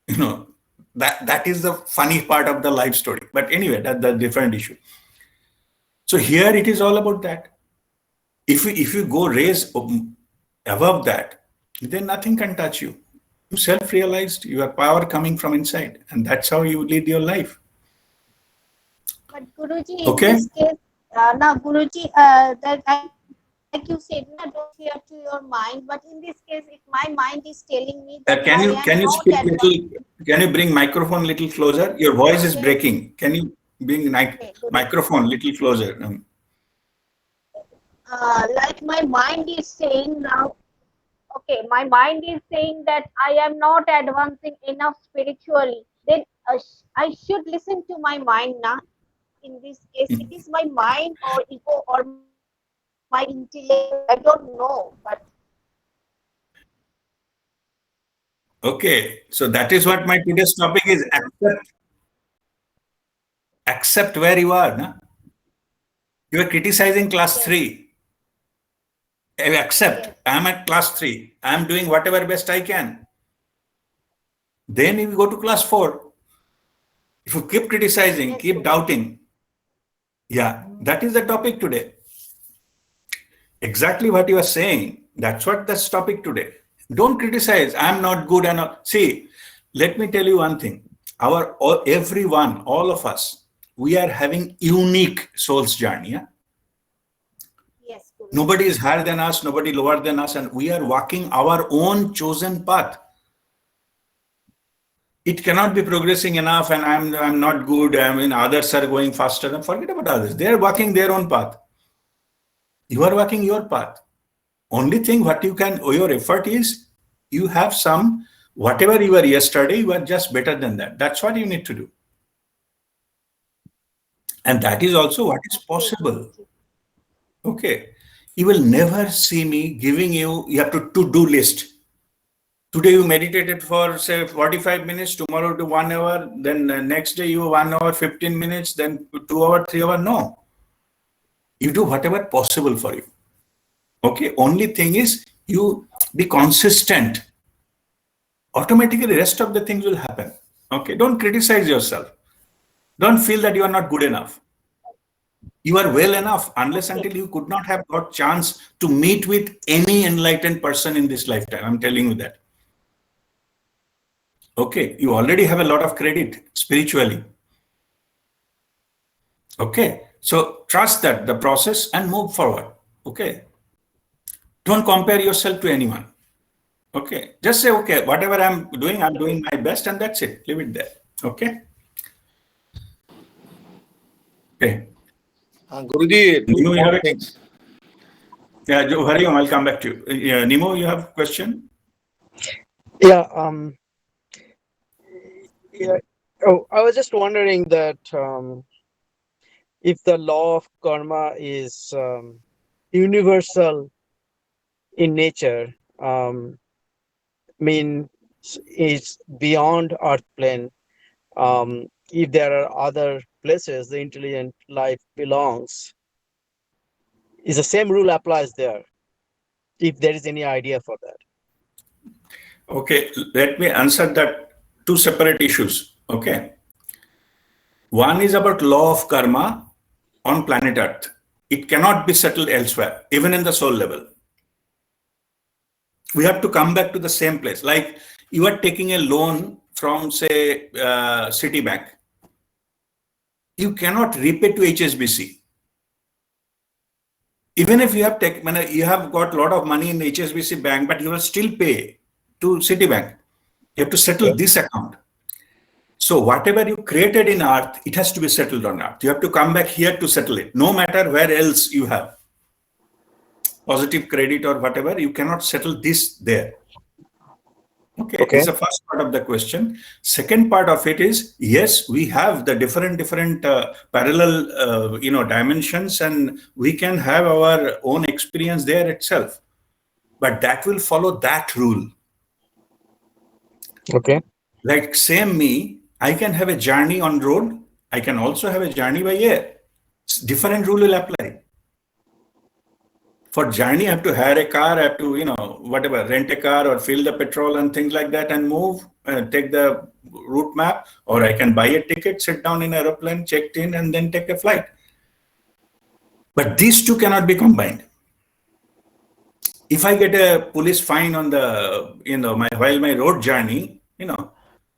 you. That is the funny part of the life story. But anyway, that's a different issue. So here it is all about that. If you go raise above that, then nothing can touch you. You self-realized your power coming from inside, and that's how you lead your life. But Guruji, in Okay? this case, now Guruji, that like you said, na, don't fear to your mind. But in this case, if my mind is telling me that I am Can not you speak advanced, little? Can you bring microphone little closer? Your voice is yes, breaking. Can you bring okay, Guruji. microphone little closer? Like my mind is saying now, okay, my mind is saying that I am not advancing enough spiritually. Then I should listen to my mind now. In this case, it is my mind or ego or my intellect. I don't know, but Okay, so that is what my today's topic is. Accept where you are. Na? You are criticizing class yes, 3. Accept. yes, I am at class 3. I am doing whatever best I can. Then you go to class 4. If you keep criticizing, yes, keep Guruji. doubting, yeah, that is the topic today. Exactly what you are saying. That's what that's topic today. Don't criticize. I'm not good. And see, let me tell you one thing. Everyone, all of us, we are having unique soul's journey. Yeah? Yes, Guruji. Nobody is higher than us, nobody lower than us, and we are walking our own chosen path. It cannot be progressing enough, and I'm not good. I mean, others are going faster. And forget about others. They are walking their own path. You are walking your path. Only thing what you can, your effort is, you have some, whatever you were yesterday, you are just better than that. That's what you need to do. And that is also what is Okay, possible. Guruji. Okay. You will never see me giving you have to-do list. Today you meditated for say 45 minutes, tomorrow to 1 hour, then next day you 1 hour, 15 minutes, then 2 hour, 3 hour. No. You do whatever possible for you. Okay. Only thing is you be consistent. Automatically rest of the things will happen. Okay. Don't criticize yourself. Don't feel that you are not good enough. You are well enough unless Okay, until you could not have got chance to meet with any enlightened person in this lifetime. I'm telling you that. Okay, you already have a lot of credit spiritually. Okay, so trust that the process and move forward. Okay, don't compare yourself to anyone. Okay, just say, okay, whatever I'm doing my best, and that's it. Leave it there. Okay. Okay. Guruji, two Nemo, you small have a, things. yeah, Hariom, I'll come back to you. Yeah, Nemo, you have a question? Yeah, yeah. Oh, I was just wondering that if the law of karma is universal in nature, mean is beyond Earth plane. If there are other places the intelligent life belongs, is the same rule applies there? If there is any idea for that. Okay, let me answer that two separate issues. Okay. One is about law of karma on planet Earth. It cannot be settled elsewhere, even in the soul level. We have to come back to the same place. Like you are taking a loan from, say, Citibank. You cannot repay to HSBC. Even if you have you have got a lot of money in HSBC bank, but you will still pay to Citibank. You have to settle this account. So whatever you created in Earth, it has to be settled on Earth. You have to come back here to settle it. No matter where else you have positive credit or whatever, you cannot settle this there. Okay, this is the first part of the question. Second part of it is, yes, we have the different parallel dimensions, and we can have our own experience there itself. But that will follow that rule. Okay. Like same me, I can have a journey on road. I can also have a journey by air. Different rule will apply. For journey, I have to hire a car, I have to, whatever, rent a car or fill the petrol and things like that and move, take the route map, or I can buy a ticket, sit down in an aeroplane, checked in, and then take a flight. But these two cannot be combined. If I get a police fine on the, while my road journey,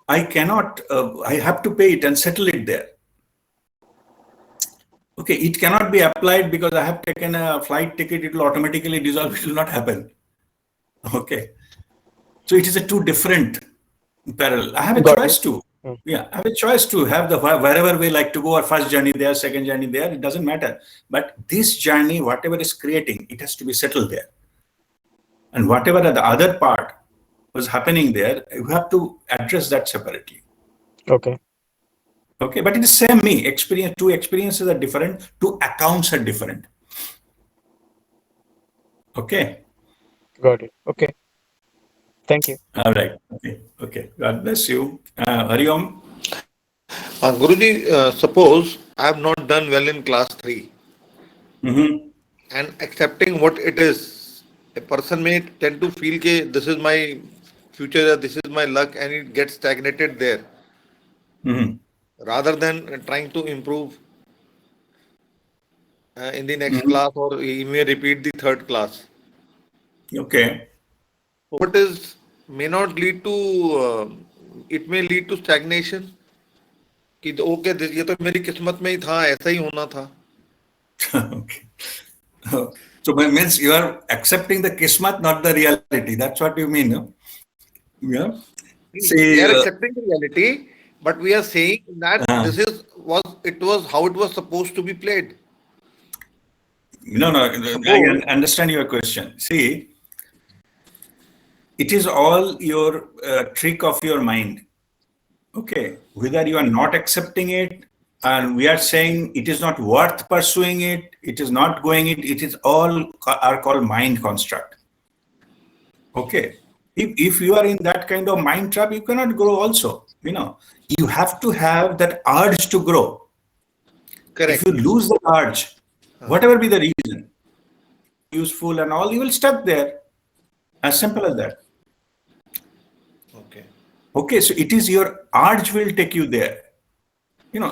I cannot, I have to pay it and settle it there. Okay, it cannot be applied because I have taken a flight ticket, it will automatically dissolve, it will not happen. Okay. So it is a two different parallel. I have a Got choice it. to. Yeah, I have a choice to have the wherever we like to go, or first journey there, second journey there, it doesn't matter. But this journey, whatever is creating, it has to be settled there. And whatever the other part was happening there, you have to address that separately. Okay. Okay, but it is same me. Experience, two experiences are different, two accounts are different. Okay. Got it. Okay. Thank you. All right. Okay. God bless you. Hariom. Guruji, suppose I have not done well in class 3 Mm-hmm. and accepting what it is, a person may tend to feel that this is my future, this is my luck, and it gets stagnated there Mm-hmm. rather than trying to improve in the next Mm-hmm. class, or he may repeat the third class. Okay. What is may not lead to, it may lead to stagnation. कि okay ये तो मेरी किस्मत में ही था, ऐसा ही होना था. Okay. So means you are accepting the kismat, not the reality. That's what you mean, no? Yeah. We are accepting the reality, but we are saying that this was how it was supposed to be played. No, I understand your question. See, it is all your trick of your mind. Okay, whether you are not accepting it, and we are saying it is not worth pursuing it, it is not going it is all are called mind construct. Okay, if you are in that kind of mind trap, you cannot grow also. You have to have that urge to grow. Correct. If you lose the urge, whatever be the reason, useful and all, you will stuck there. As simple as that. Okay, so it is your urge will take you there.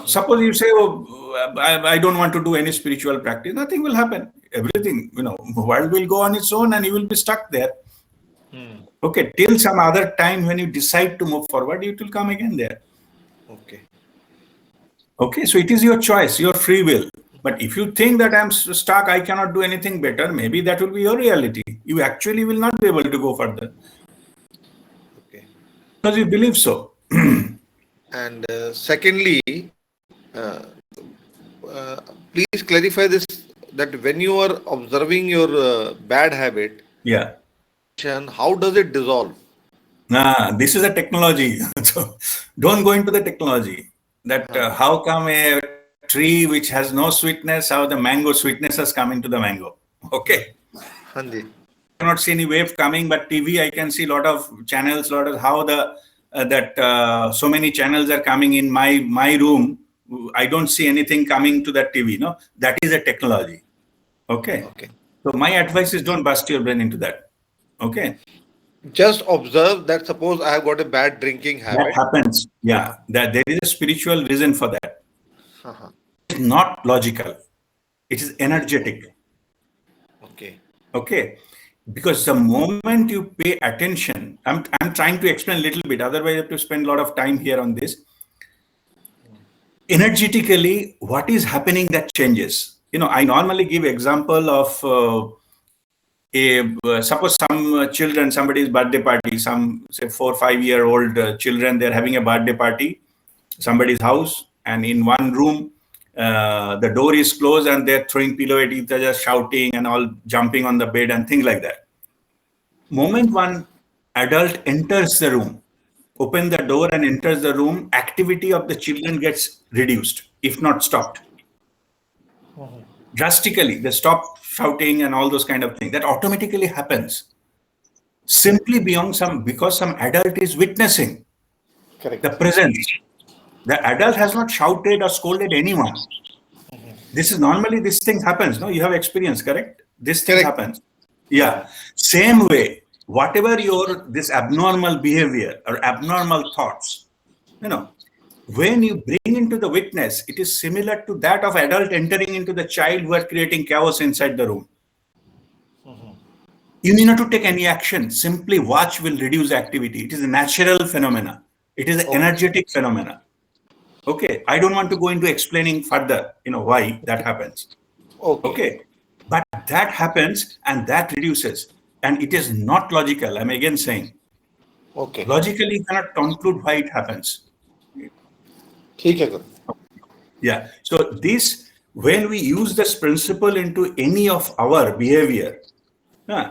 Suppose you say, oh, I don't want to do any spiritual practice, nothing will happen. Everything, world will go on its own and you will be stuck there. Okay, till some other time when you decide to move forward, it will come again there. Okay, so it is your choice, your free will. But if you think that I'm stuck, I cannot do anything better, maybe that will be your reality. You actually will not be able to go further. Because you believe so. And secondly, please clarify this, that when you are observing your bad habit, how does it dissolve? This is a technology. So don't go into the technology. That how come a tree which has no sweetness, how the mango sweetness has come into the mango. Okay. Hanji. I cannot see any wave coming, but TV I can see a lot of channels, how the so many channels are coming in my room. I don't see anything coming to that TV. No, that is a technology. Okay. So my advice is don't bust your brain into that. Okay. Just observe that. Suppose I have got a bad drinking habit. That happens. Yeah. That there is a spiritual reason for that. It's not logical. It is energetic. Okay. Because the moment you pay attention, I'm trying to explain a little bit, otherwise I have to spend a lot of time here on this. Energetically, what is happening that changes? I normally give example of suppose some children, somebody's birthday party, some say 4 or 5 year old children, they're having a birthday party, somebody's house, and in one room, the door is closed and they're throwing pillow at each other, shouting and all, jumping on the bed and things like that. Moment one adult enters the room, open the door and enters the room, activity of the children gets reduced, if not stopped. Drastically, they stop shouting and all those kind of things. That automatically happens. Simply because some adult is witnessing the presence. The adult has not shouted or scolded anyone. This is normally, this thing happens. No, you have experience, correct? This thing happens. Yeah. Same way, whatever this abnormal behavior or abnormal thoughts, when you bring into the witness, it is similar to that of adult entering into the child who are creating chaos inside the room. You need not to take any action. Simply watch will reduce activity. It is a natural phenomena. It is an Okay. energetic phenomena. Okay, I don't want to go into explaining further, why that happens. Okay. Okay, but that happens and that reduces, and it is not logical. I'm again saying, Okay. logically you cannot conclude why it happens. ठीक है गुरु. Yeah. So this, when we use this principle into any of our behavior,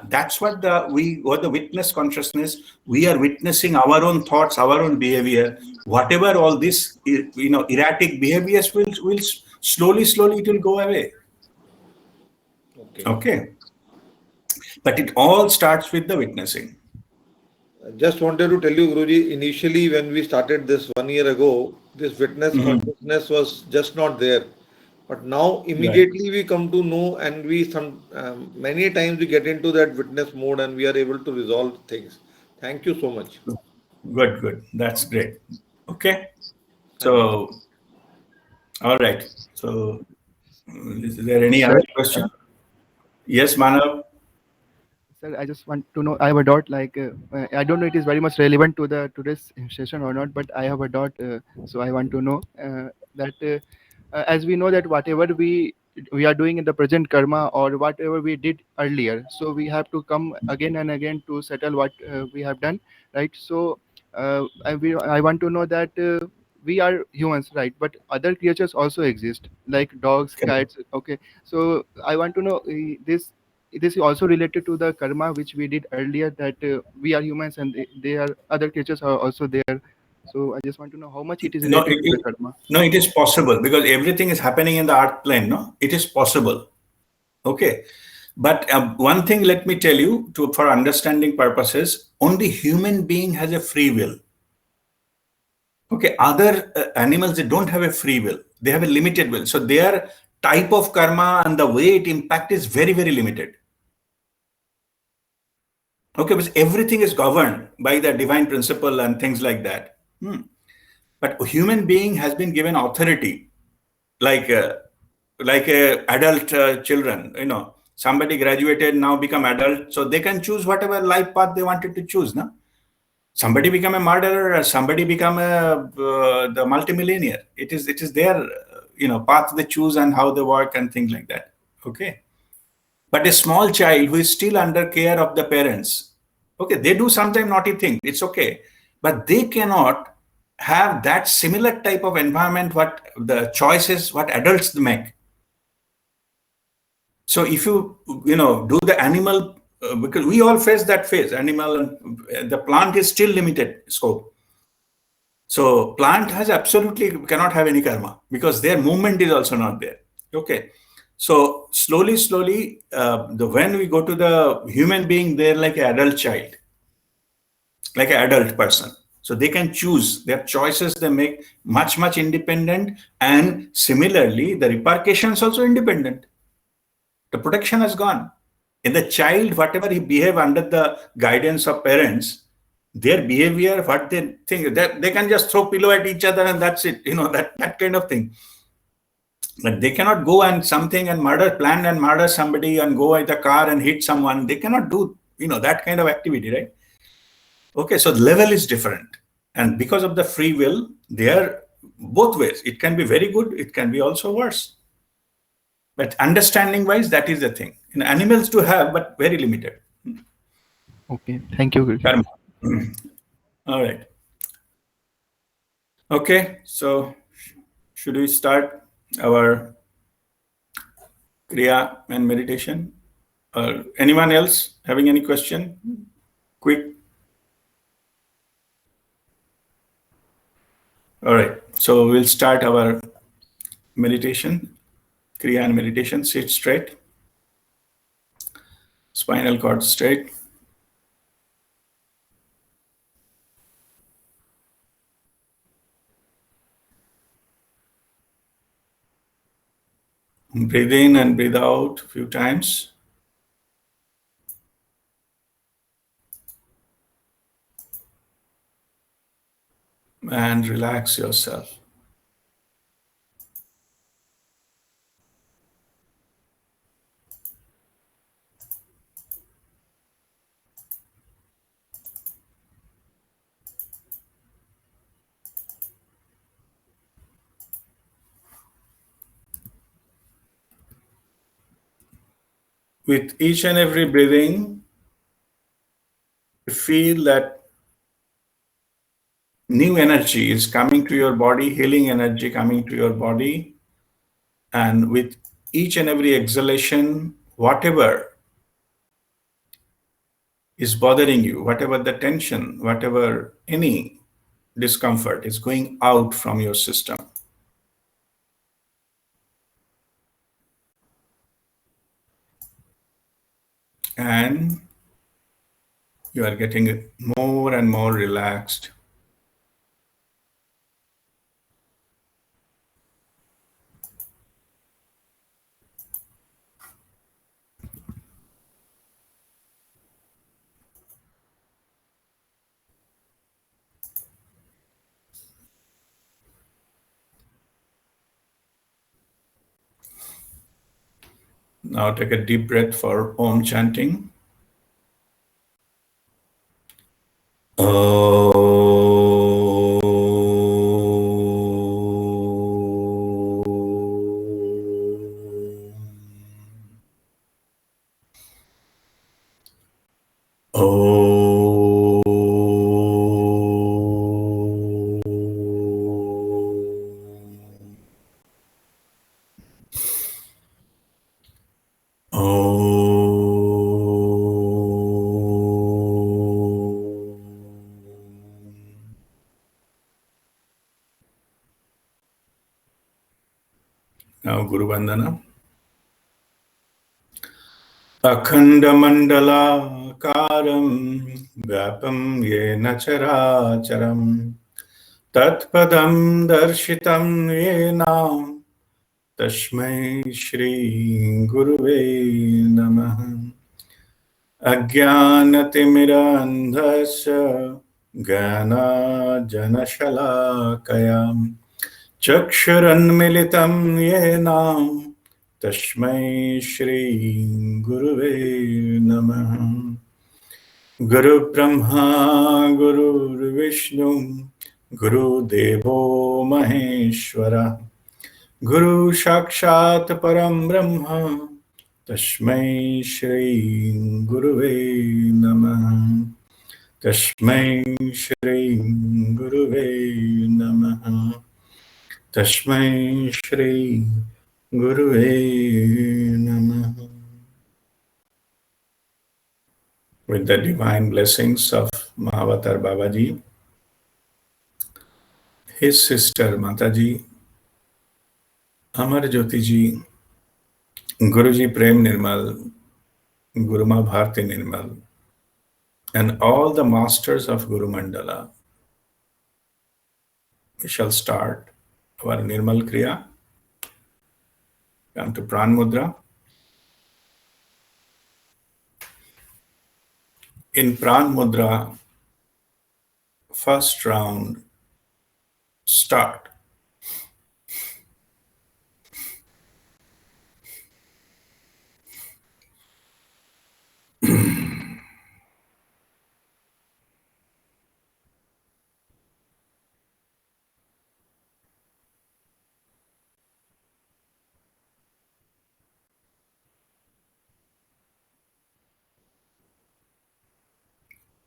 that's what the witness consciousness. We are witnessing our own thoughts, our own behavior. Whatever all this, erratic behaviors will slowly it will go away. Okay. Okay. But it all starts with the witnessing. I just wanted to tell you, Guruji, initially when we started this 1 year ago, this witness consciousness was just not there. But now Right. immediately we come to know, and many times we get into that witness mode and we are able to resolve things. Thank you so much. Good. That's great. Okay. Thank you. So, all right. So, is there any Sir, other question? Yes, Manav. sir, I just want to know. I have a doubt. I don't know it is very much relevant to the today's session or not, but I have a doubt. So I want to know that as we know that whatever we are doing in the present karma or whatever we did earlier, so we have to come again and again to settle what we have done, right? So I want to know that. We are humans, right? But other creatures also exist, like dogs, cats. Okay, so I want to know this is also related to the karma which we did earlier, that we are humans and they are other creatures are also there. So I just want to know how much it is No, related to the karma. no, it is possible because everything is happening in the art plane. No, it is possible. Okay, but one thing, let me tell you, for understanding purposes, only human being has a free will. Okay, other animals, they don't have a free will. They have a limited will. So their type of karma and the way it impact is very, very limited. Okay, because everything is governed by the divine principle and things like that. But a human being has been given authority, like adult children. Somebody graduated, now become adult, so they can choose whatever life path they wanted to choose. No, somebody become a murderer, somebody become the multimillionaire. It is their path they choose and how they work and things like that. Okay, but a small child who is still under care of the parents, okay, they do sometimes naughty thing. It's okay, but they cannot have that similar type of environment. What the choices what adults make. So if do the animal, because we all face that phase, animal and the plant is still limited scope. So plant has absolutely cannot have any karma because their movement is also not there. Okay. So slowly, when we go to the human being, they're like an adult child, like an adult person. So they can choose their choices. They make much independent, and similarly, the repercussions also independent. The protection has gone. In the child, whatever he behave under the guidance of parents, their behavior, what they think, that they can just throw pillow at each other and that's it. That kind of thing. But they cannot go and something and plan and murder somebody and go in the car and hit someone. They cannot do, that kind of activity, right? Okay, so the level is different. And because of the free will, they are both ways. It can be very good, it can be also worse. But understanding wise, that is the thing. Animals do have, but very limited. Okay, thank you, Guruji. Karma. All right. Okay, so should we start our Kriya and meditation? Anyone else having any question? Quick. All right, so we'll start our meditation, Kriya and meditation. Sit straight, spinal cord straight. Breathe in and breathe out a few times. And relax yourself. With each and every breathing, feel that new energy is coming to your body, healing energy coming to your body. And with each and every exhalation, whatever is bothering you, whatever the tension, whatever any discomfort is going out from your system. And you are getting more and more relaxed. Now take a deep breath for Om chanting. Now Guru Vandana. अखण्डमण्डलाकारं व्यापं येन चराचरं तत्पदं दर्शितं येन तस्मै श्रीगुरुवे नमः। अज्ञानतिमिरान्धस्य ज्ञानाञ्जनशलाकया चक्षुरुन्मीलितं येन तस्मै श्रीगुरुवे नमः। गुरुब्रह्मा गुरुर्विष्णु गुरुदेवो महेश्वरः गुरु साक्षात् परं ब्रह्म तस्मै श्रीगुरुवे नमः। तस्मै श्रीगुरुवे नमः। तस्मै Shri Guruve Namaha. With the divine blessings of Mahavatar Babaji, his sister Mataji, Amar Jyoti ji, Guruji Prem Nirmal, Guruma Bharti Nirmal, and all the masters of Guru Mandala, we shall start our Nirmal Kriya. Come to Pran Mudra. In Pran Mudra, first round, start.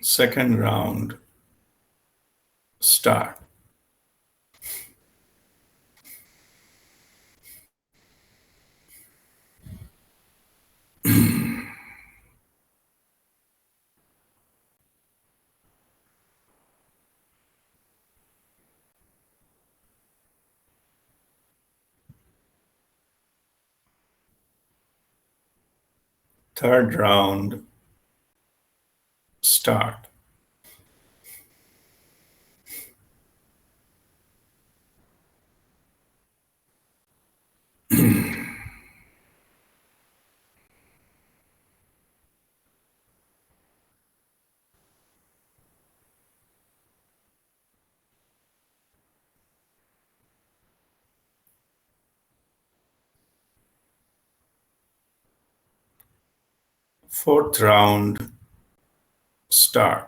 Second round, start. Third round, start. Fourth round, start.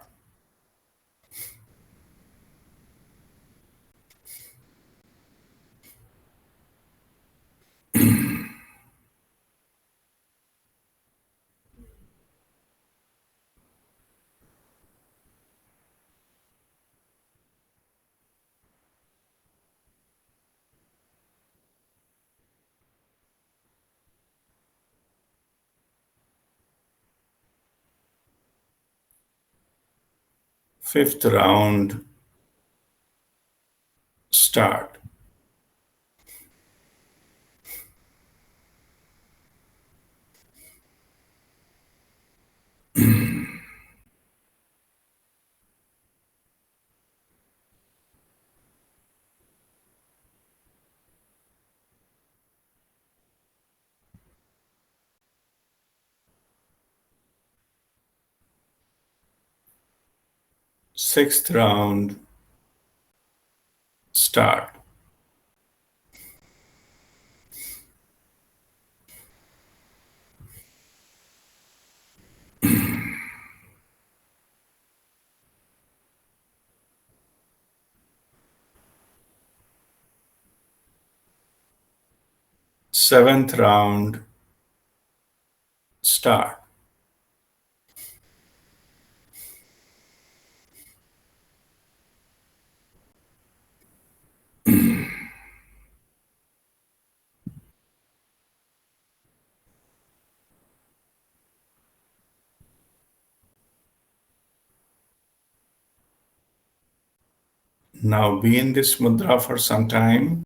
Fifth round, start. Sixth round, start. Seventh round, start. Now be in this mudra for some time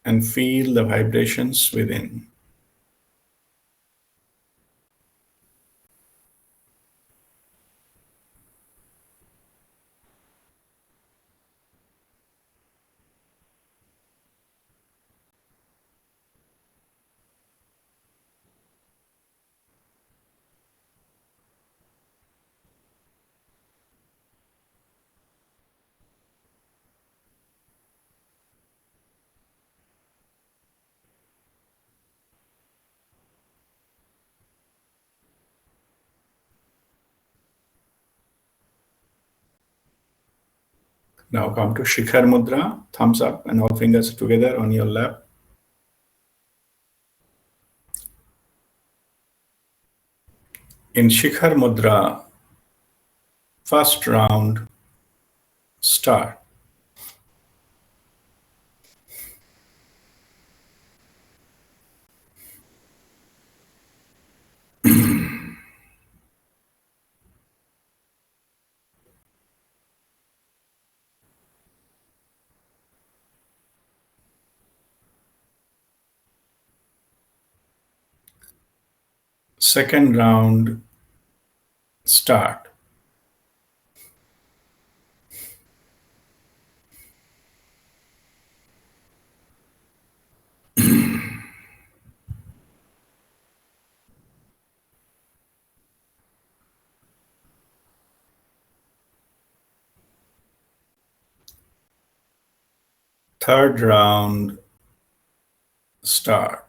and feel the vibrations within. Now come to Shikhar Mudra, thumbs up and all fingers together on your lap. In Shikhar Mudra, first round, start. Second round, start. Third round, start.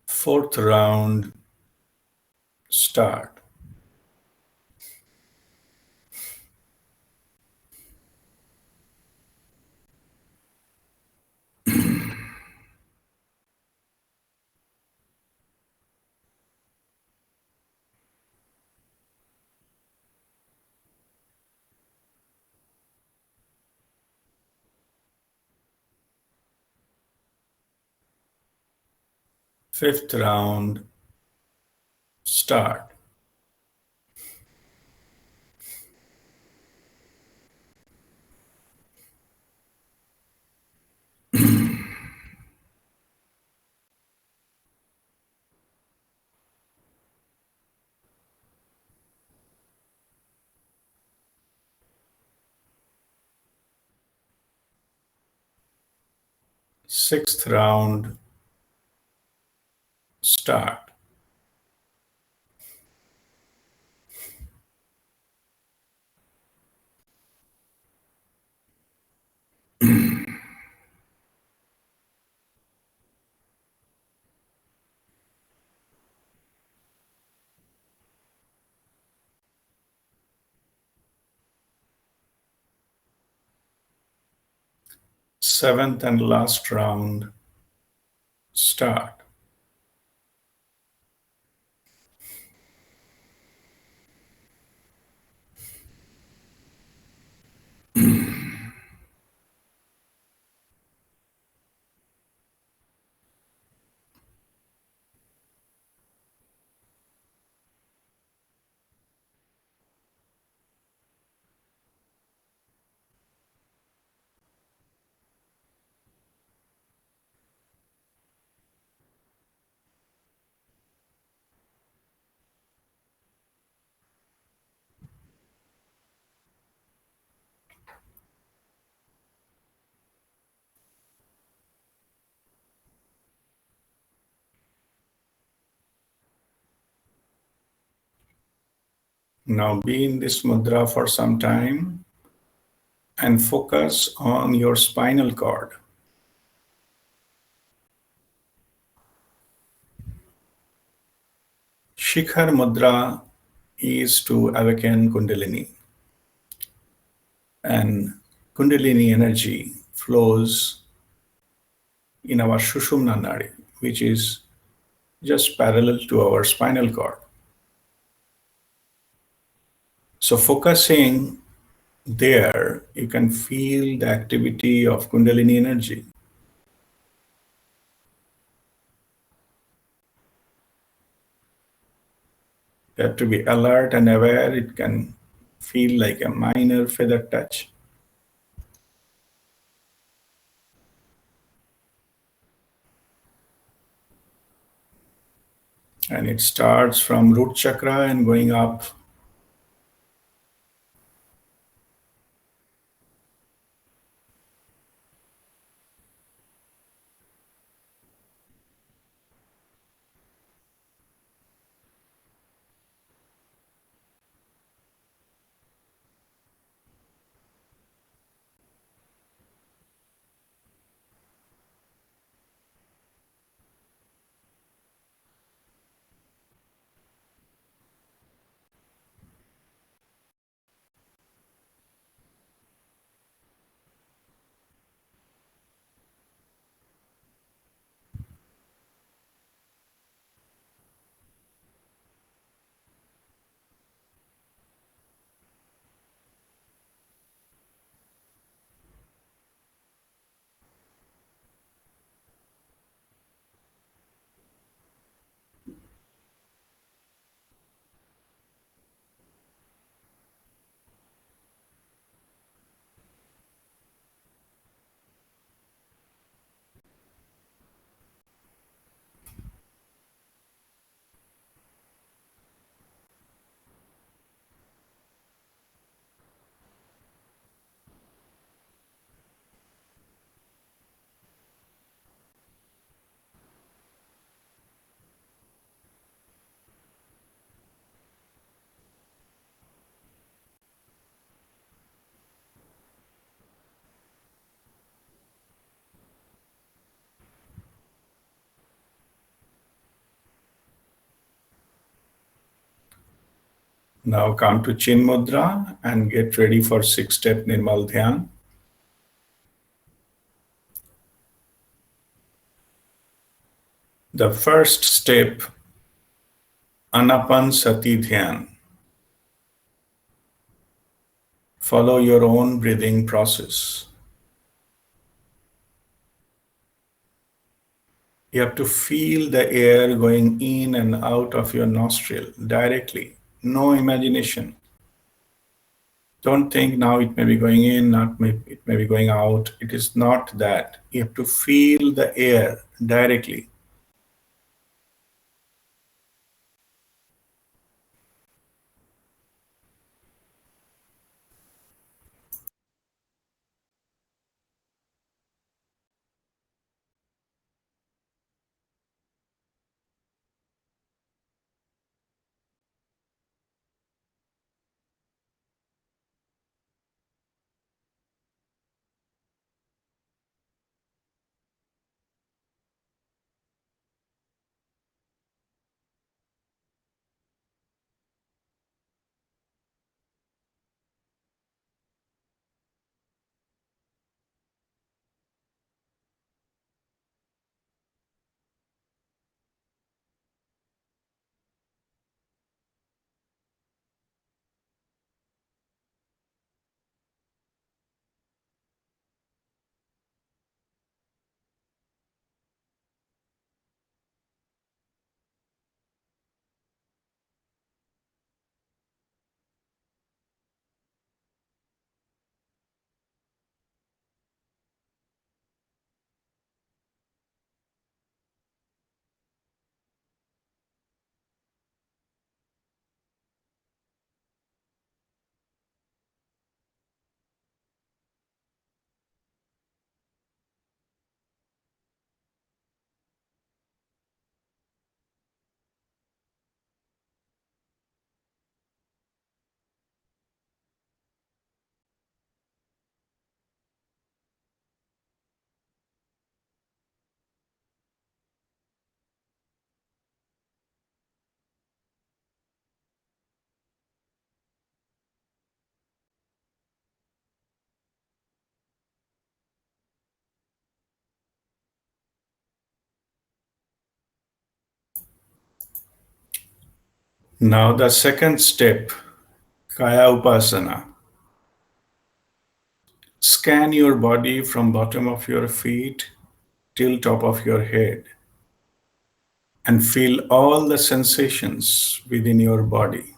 Fourth round, start. Fifth round, start. Sixth round, start. seventh and last round start. Now be in this mudra for some time and focus on your spinal cord. Shikhar mudra is to awaken Kundalini, and Kundalini energy flows in our Shushumna Nadi, which is just parallel to our spinal cord. So focusing there, you can feel the activity of Kundalini energy. You have to be alert and aware. It can feel like a minor feather touch. And it starts from root chakra and going up. Now come to Chin Mudra and get ready for 6-step Nirmal Dhyan. The first step, Anapan Sati Dhyan. Follow your own breathing process. You have to feel the air going in and out of your nostril directly. No imagination. Don't think now it may be going in, it may be going out. It is not that. You have to feel the air directly. Now, the second step, Kaya Upasana. Scan your body from bottom of your feet till top of your head and feel all the sensations within your body.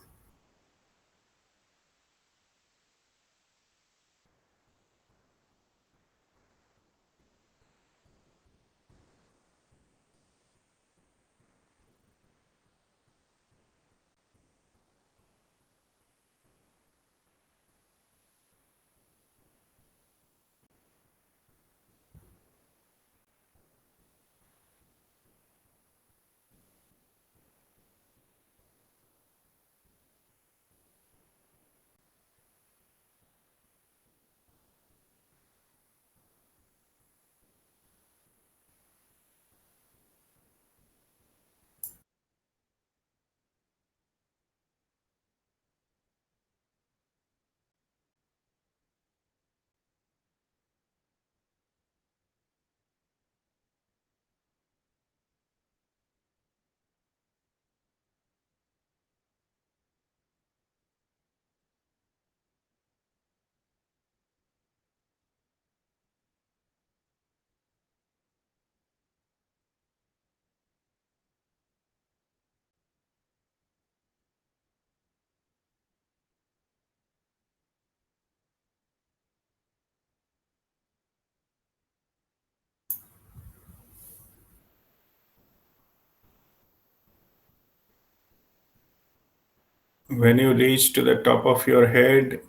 When you reach to the top of your head,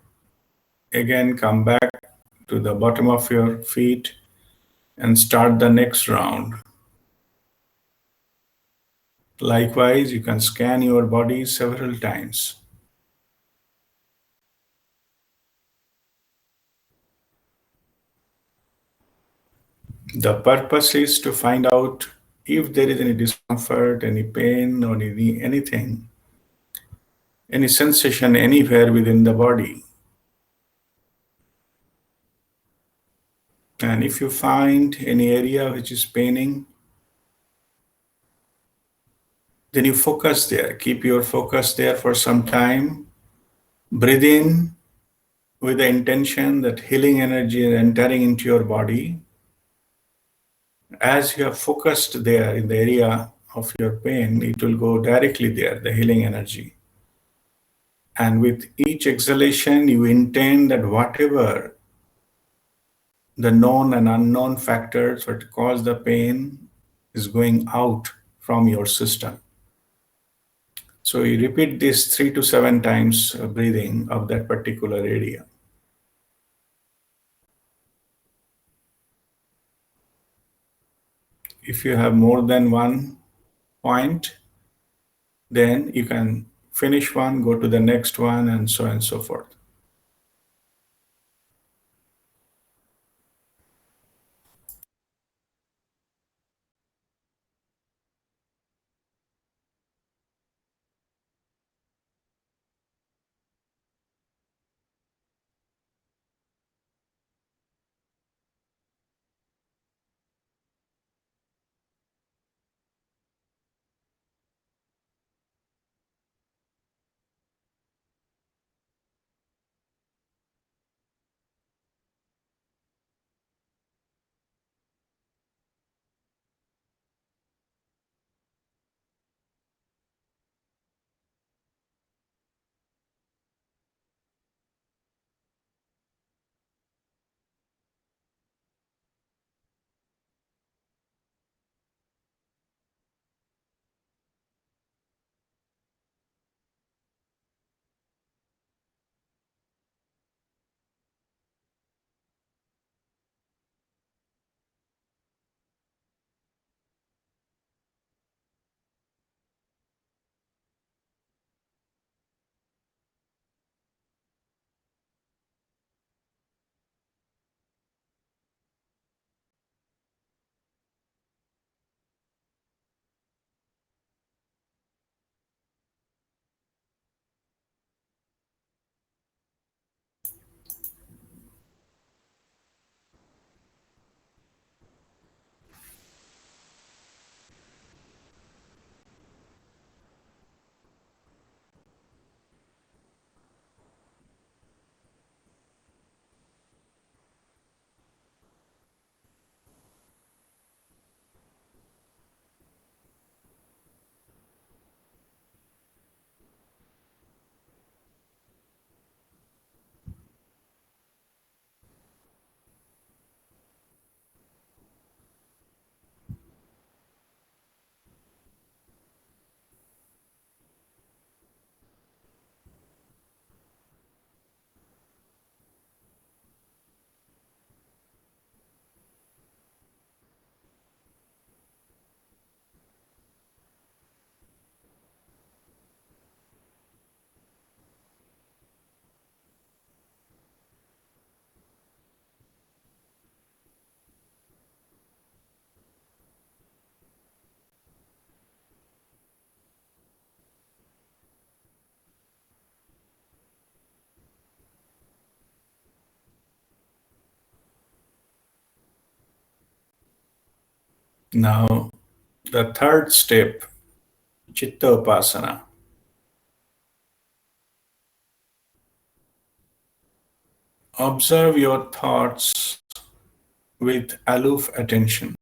again come back to the bottom of your feet and start the next round. Likewise, you can scan your body several times. The purpose is to find out if there is any discomfort, any pain, or anything, any sensation anywhere within the body. And if you find any area which is paining, then you focus there. Keep your focus there for some time. Breathe in with the intention that healing energy is entering into your body. As you are focused there in the area of your pain, it will go directly there, the healing energy. And with each exhalation, you intend that whatever the known and unknown factors that cause the pain is going out from your system. So you repeat this 3 to 7 times breathing of that particular area. If you have more than one point, then you can finish one, go to the next one, and so on and so forth. Now, the third step, Chitta Upasana. Observe your thoughts with aloof attention.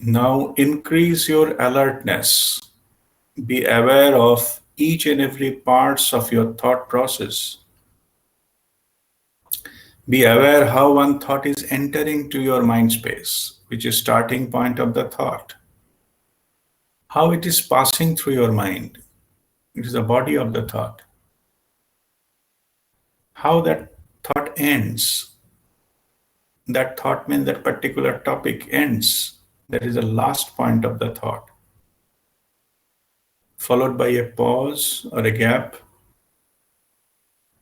Now increase your alertness. Be aware of each and every parts of your thought process. Be aware how one thought is entering to your mind space, which is starting point of the thought. How it is passing through your mind. It is the body of the thought. How that thought ends. That thought means that particular topic ends. That is the last point of the thought. Followed by a pause or a gap.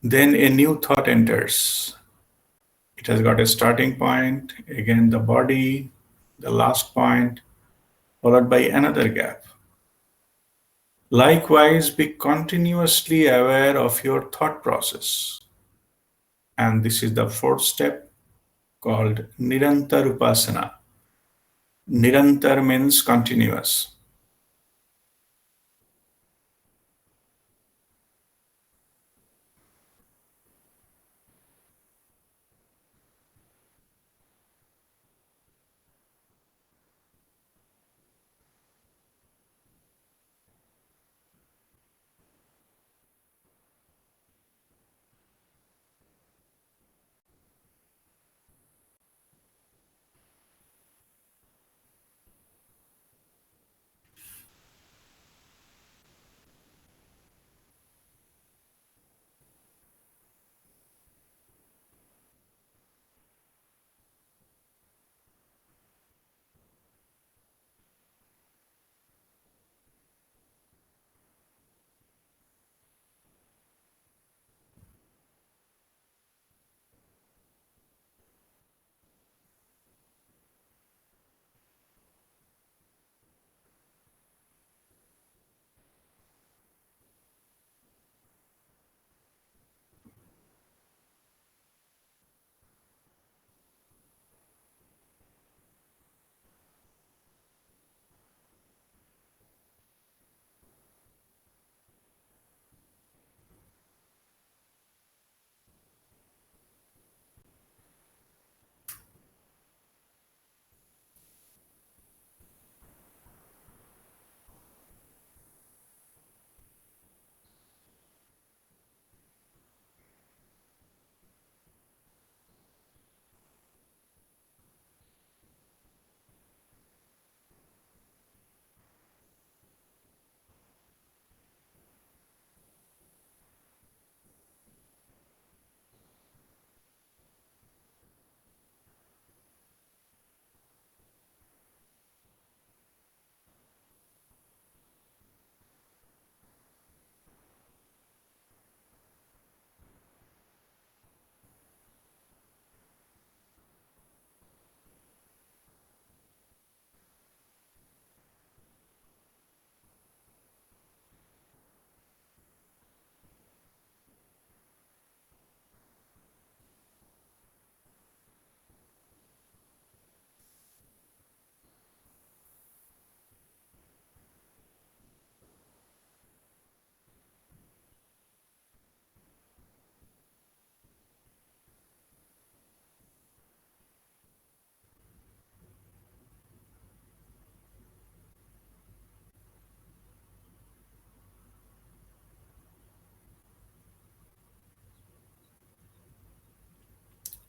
Then a new thought enters. It has got a starting point, again the body, the last point, followed by another gap. Likewise, be continuously aware of your thought process. And this is the fourth step called Nirantar Upasana. Nirantar means continuous.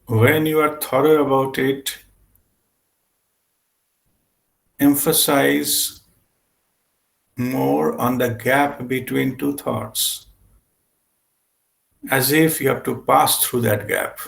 When you are thorough about it, emphasize more on the gap between two thoughts, as if you have to pass through that gap.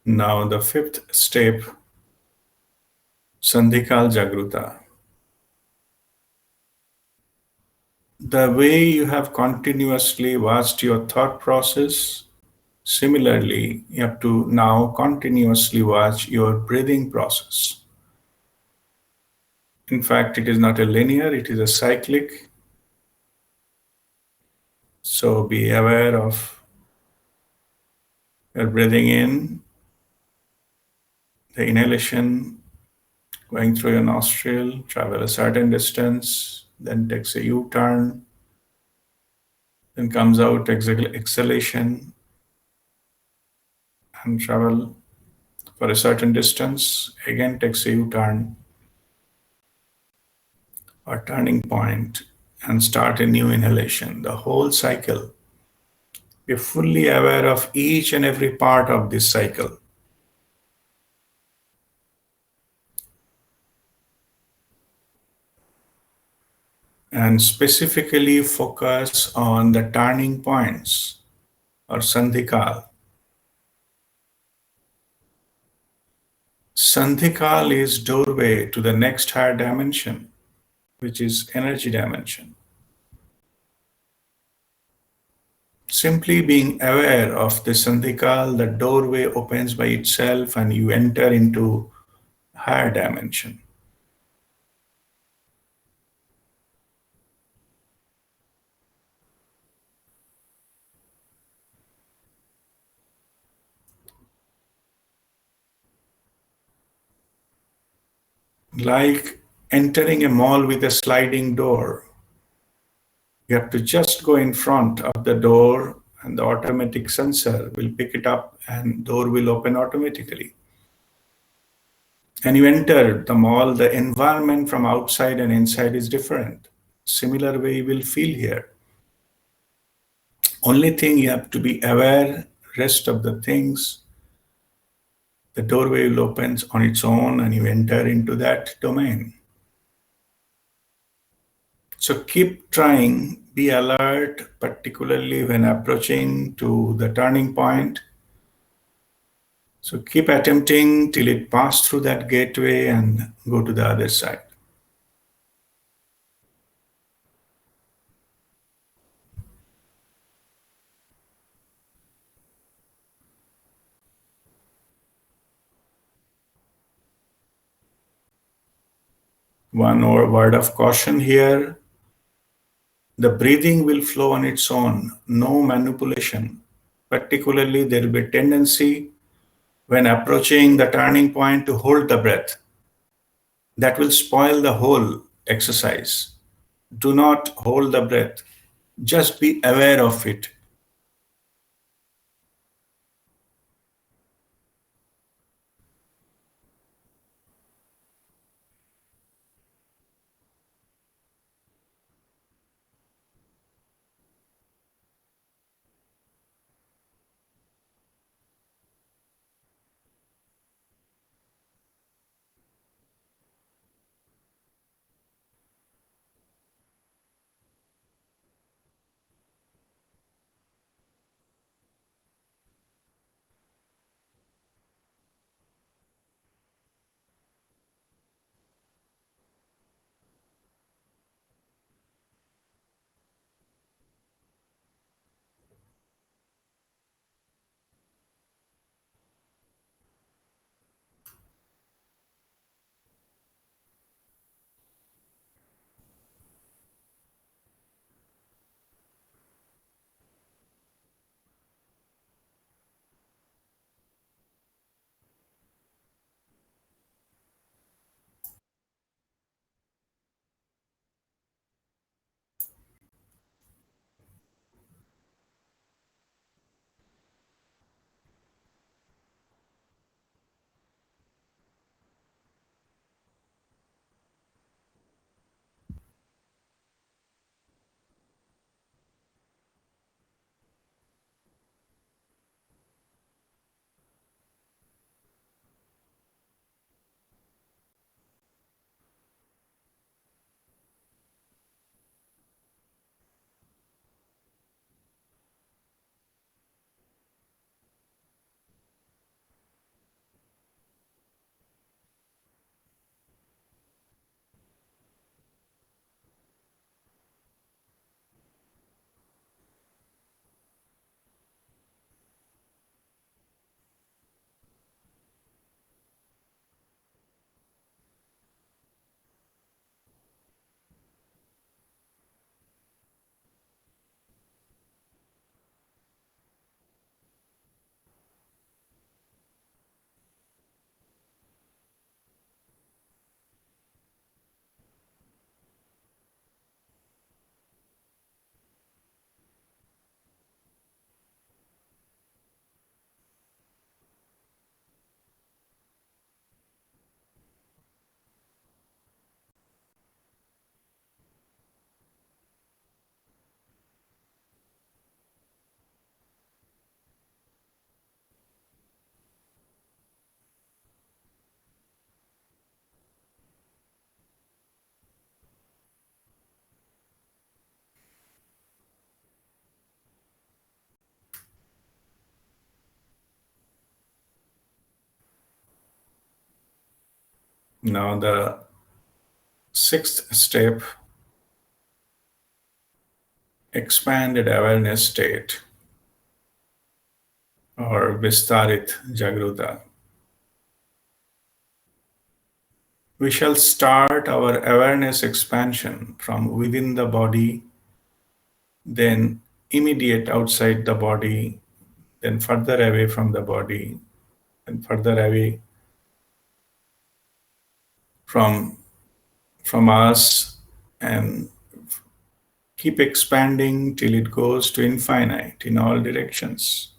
Now, the fifth step, Sandhikal Jagruta. The way you have continuously watched your thought process, similarly, you have to now continuously watch your breathing process. In fact, it is not a linear, it is a cyclic. So be aware of your breathing in, the inhalation going through your nostril, travel a certain distance, then takes a U-turn, then comes out exhalation and travel for a certain distance, again takes a U-turn or turning point and start a new inhalation. The whole cycle. Be fully aware of each and every part of this cycle. And specifically focus on the turning points or sandhikal. Sandhikal is doorway to the next higher dimension, which is energy dimension. Simply being aware of the sandhikal, the doorway opens by itself and you enter into higher dimension. Like entering a mall with a sliding door. You have to just go in front of the door and the automatic sensor will pick it up and door will open automatically. And you enter the mall, the environment from outside and inside is different. Similar way you will feel here. Only thing you have to be aware, rest of the things, the doorway will open on its own and you enter into that domain. So keep trying, be alert, particularly when approaching to the turning point. So keep attempting till it pass through that gateway and go to the other side. One more word of caution here. The breathing will flow on its own, no manipulation. Particularly, there will be a tendency when approaching the turning point to hold the breath. That will spoil the whole exercise. Do not hold the breath. Just be aware of it. Now, the sixth step, expanded awareness state or Vistarit Jagruta. We shall start our awareness expansion from within the body, then immediate outside the body, then further away from the body, and further away from us, and keep expanding till it goes to infinite in all directions.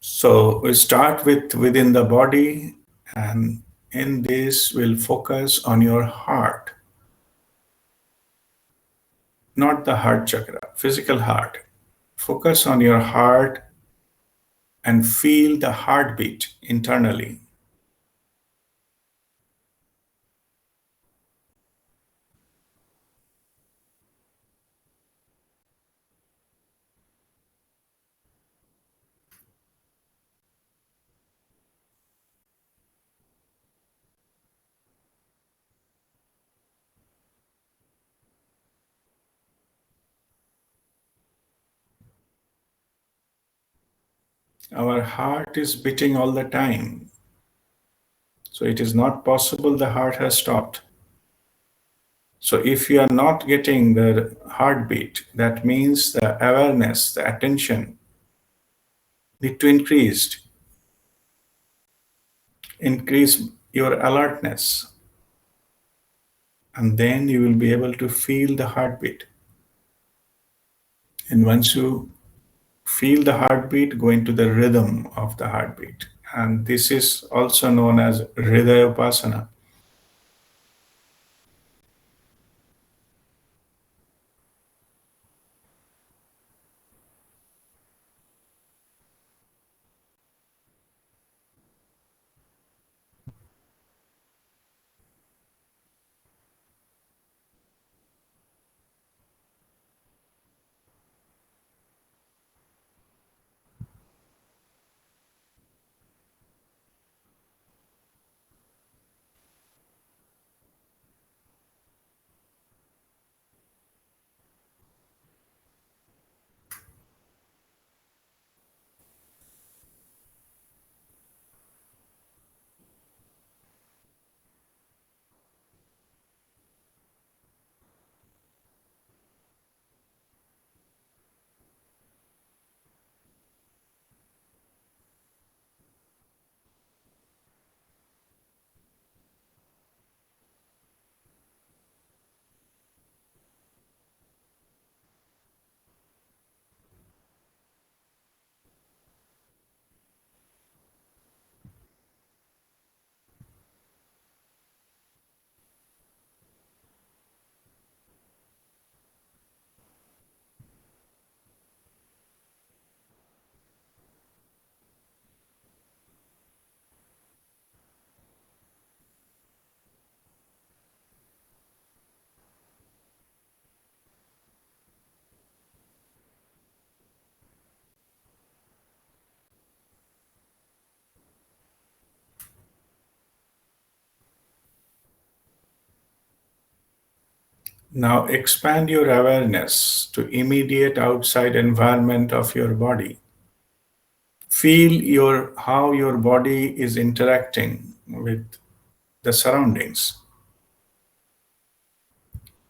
So we start with within the body, and in this we'll focus on your heart, not the heart chakra, physical heart. Focus on your heart and feel the heartbeat internally. Our heart is beating all the time. So it is not possible the heart has stopped. So if you are not getting the heartbeat, that means the awareness, the attention need to increase your alertness, and then you will be able to feel the heartbeat. And once you feel the heartbeat, go into the rhythm of the heartbeat. And this is also known as Hridayopasana. Now expand your awareness to immediate outside environment of your body. Feel how your body is interacting with the surroundings.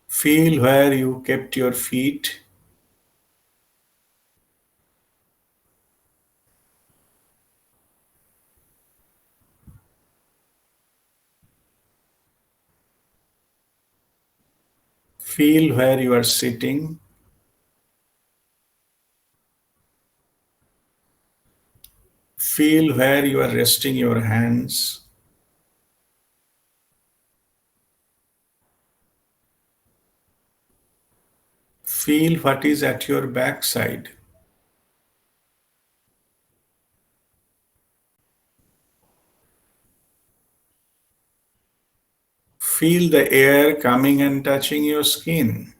Feel where you kept your feet. Feel where you are sitting. Feel where you are resting your hands. Feel what is at your backside. Feel the air coming and touching your skin.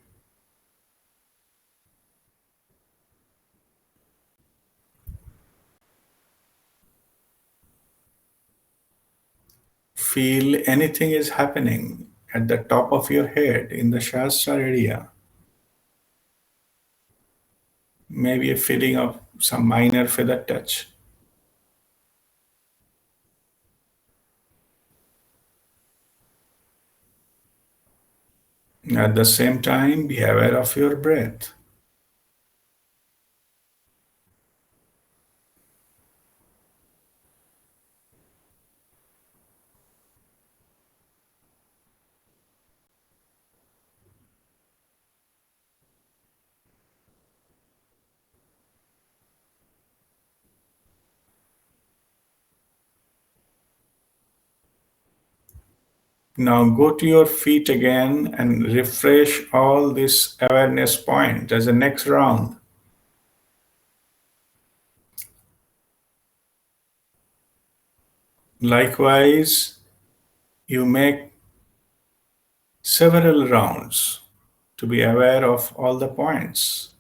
feel anything is happening at the top of your head in the Shastra area. Maybe a feeling of some minor feather touch. At the same time, be aware of your breath. Now go to your feet again and refresh all this awareness point as the next round. Likewise, you make several rounds to be aware of all the points.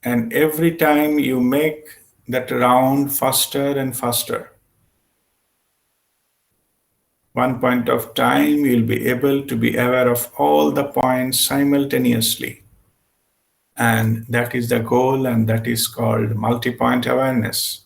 And every time you make that round faster and faster, one point of time you'll be able to be aware of all the points simultaneously. And that is the goal, and that is called multi-point awareness.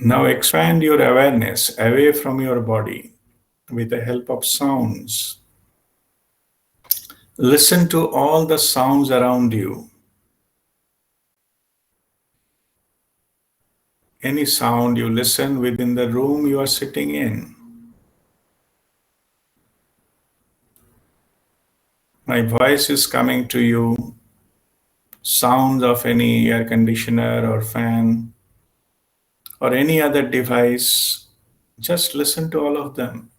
Now expand your awareness away from your body with the help of sounds. Listen to all the sounds around you. Any sound you listen within the room you are sitting in. My voice is coming to you. Sounds of any air conditioner or fan or any other device. Just listen to all of them.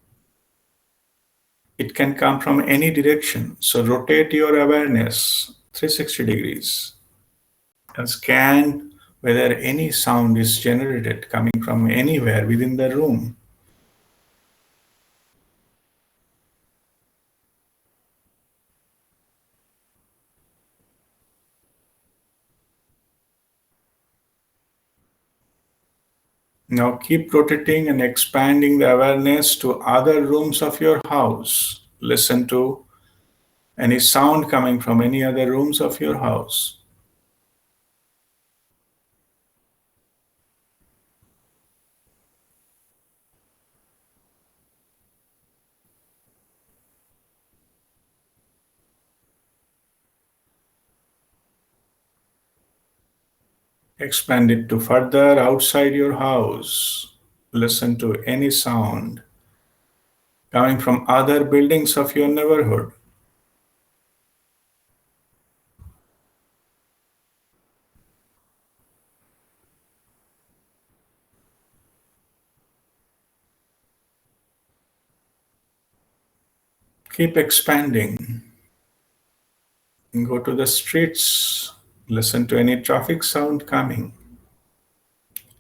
It can come from any direction. So rotate your awareness 360 degrees and scan whether any sound is generated coming from anywhere within the room. Now keep rotating and expanding the awareness to other rooms of your house. Listen to any sound coming from any other rooms of your house. Expand it to further outside your house. Listen to any sound coming from other buildings of your neighborhood. Keep expanding. Go to the streets. Listen to any traffic sound coming.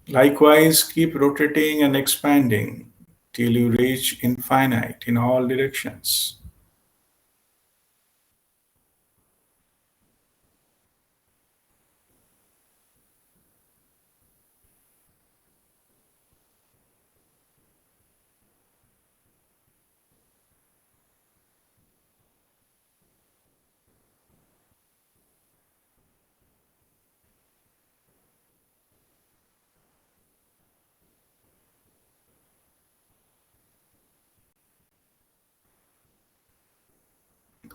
Likewise, keep rotating and expanding till you reach infinite in all directions.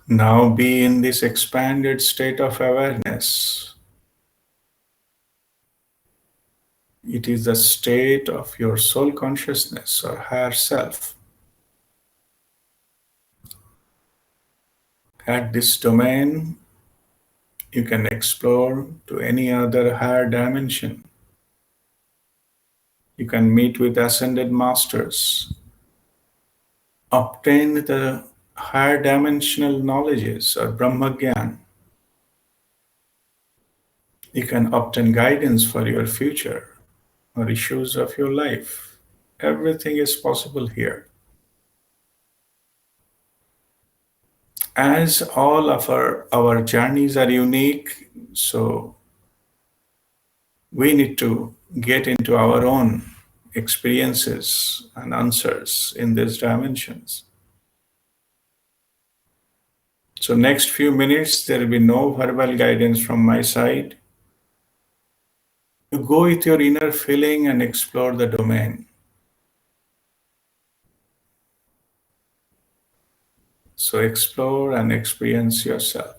Now be in this expanded state of awareness. It is the state of your soul consciousness or higher self. At this domain, you can explore to any other higher dimension. You can meet with ascended masters, obtain the higher dimensional knowledges or Brahmagyan. You can obtain guidance for your future or issues of your life. Everything is possible here. As all of our journeys are unique, so we need to get into our own experiences and answers in these dimensions. So next few minutes, there will be no verbal guidance from my side. You go with your inner feeling and explore the domain. So explore and experience yourself.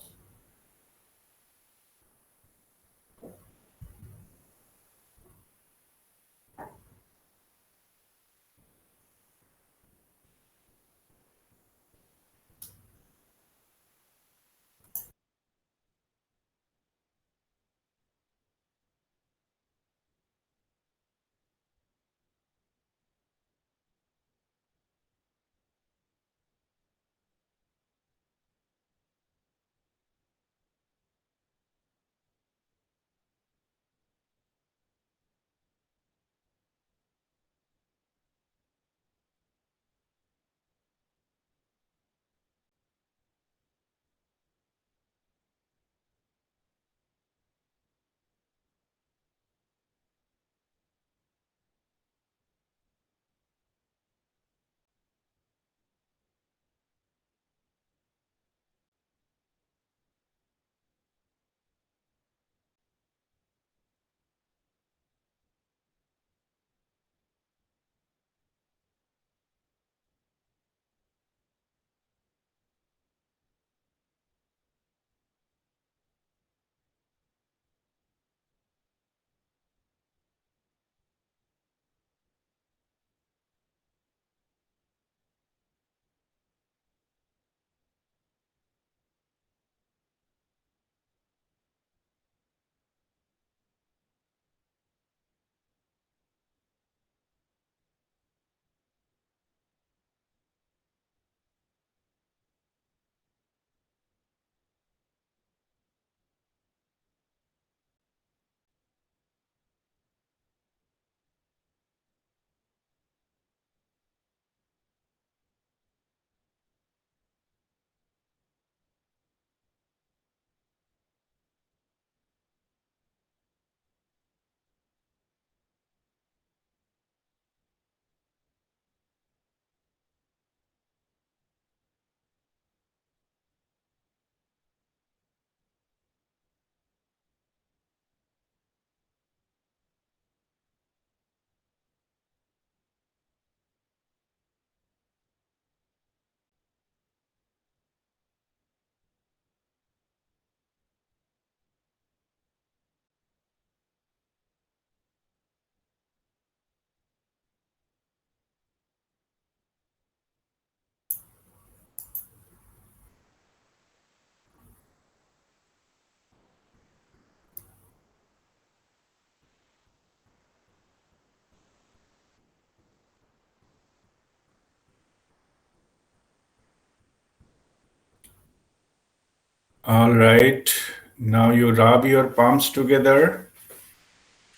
All right. Now you rub your palms together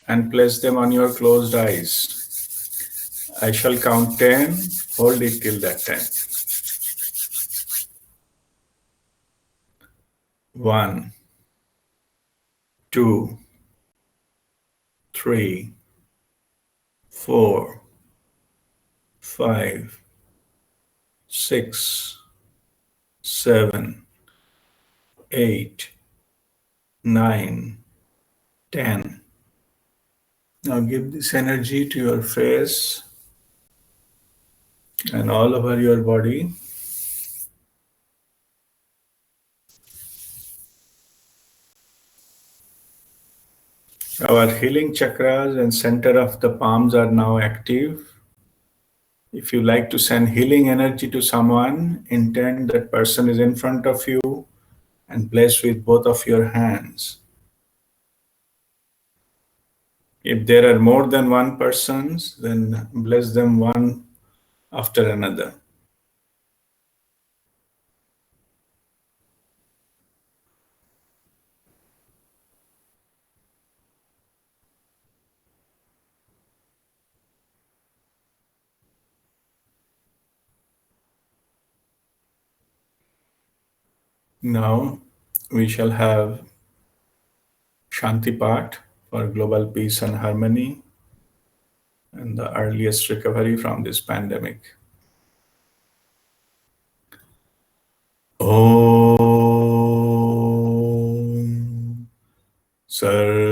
and place them on your closed eyes. I shall count 10. Hold it till that time. 1, 2, 3, 4, 5, 6, 7, 8, 9, 10. Now give this energy to your face and all over your body. Our healing chakras and center of the palms are now active. If you like to send healing energy to someone, intend that person is in front of you and bless with both of your hands. If there are more than one persons, then bless them one after another. Now we shall have Shanti Path for global peace and harmony and the earliest recovery from this pandemic. Om Sarvesham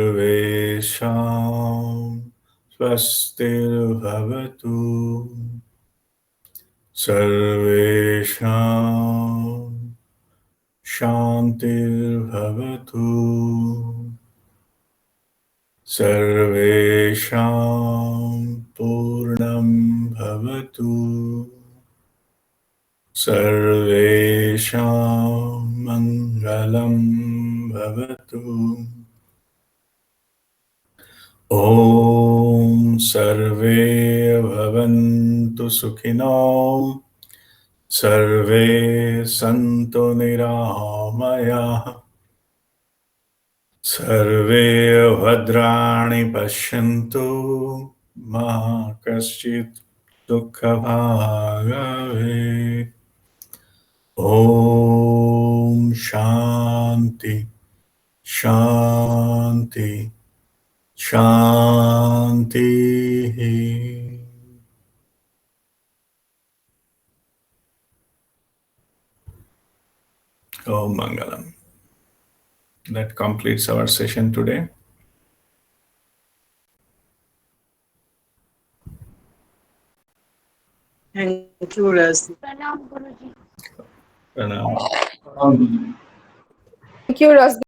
Swastirbhavatu Sarvesham Shantirbhavatu Sarvesham Purnam Bhavatu Sarvesham Mangalam Bhavatu Om Sarve Bhavantu Sukhino Sarve Santu Niramaya Sarve Bhadrani Pashyantu Ma Kaschit Dukkha Bhagave Om Shanti Shanti Shanti. Om Mangalam. That completes our session today. Thank you, Raz. Pranam, Guruji. Pranam. Thank you, Rasdeep.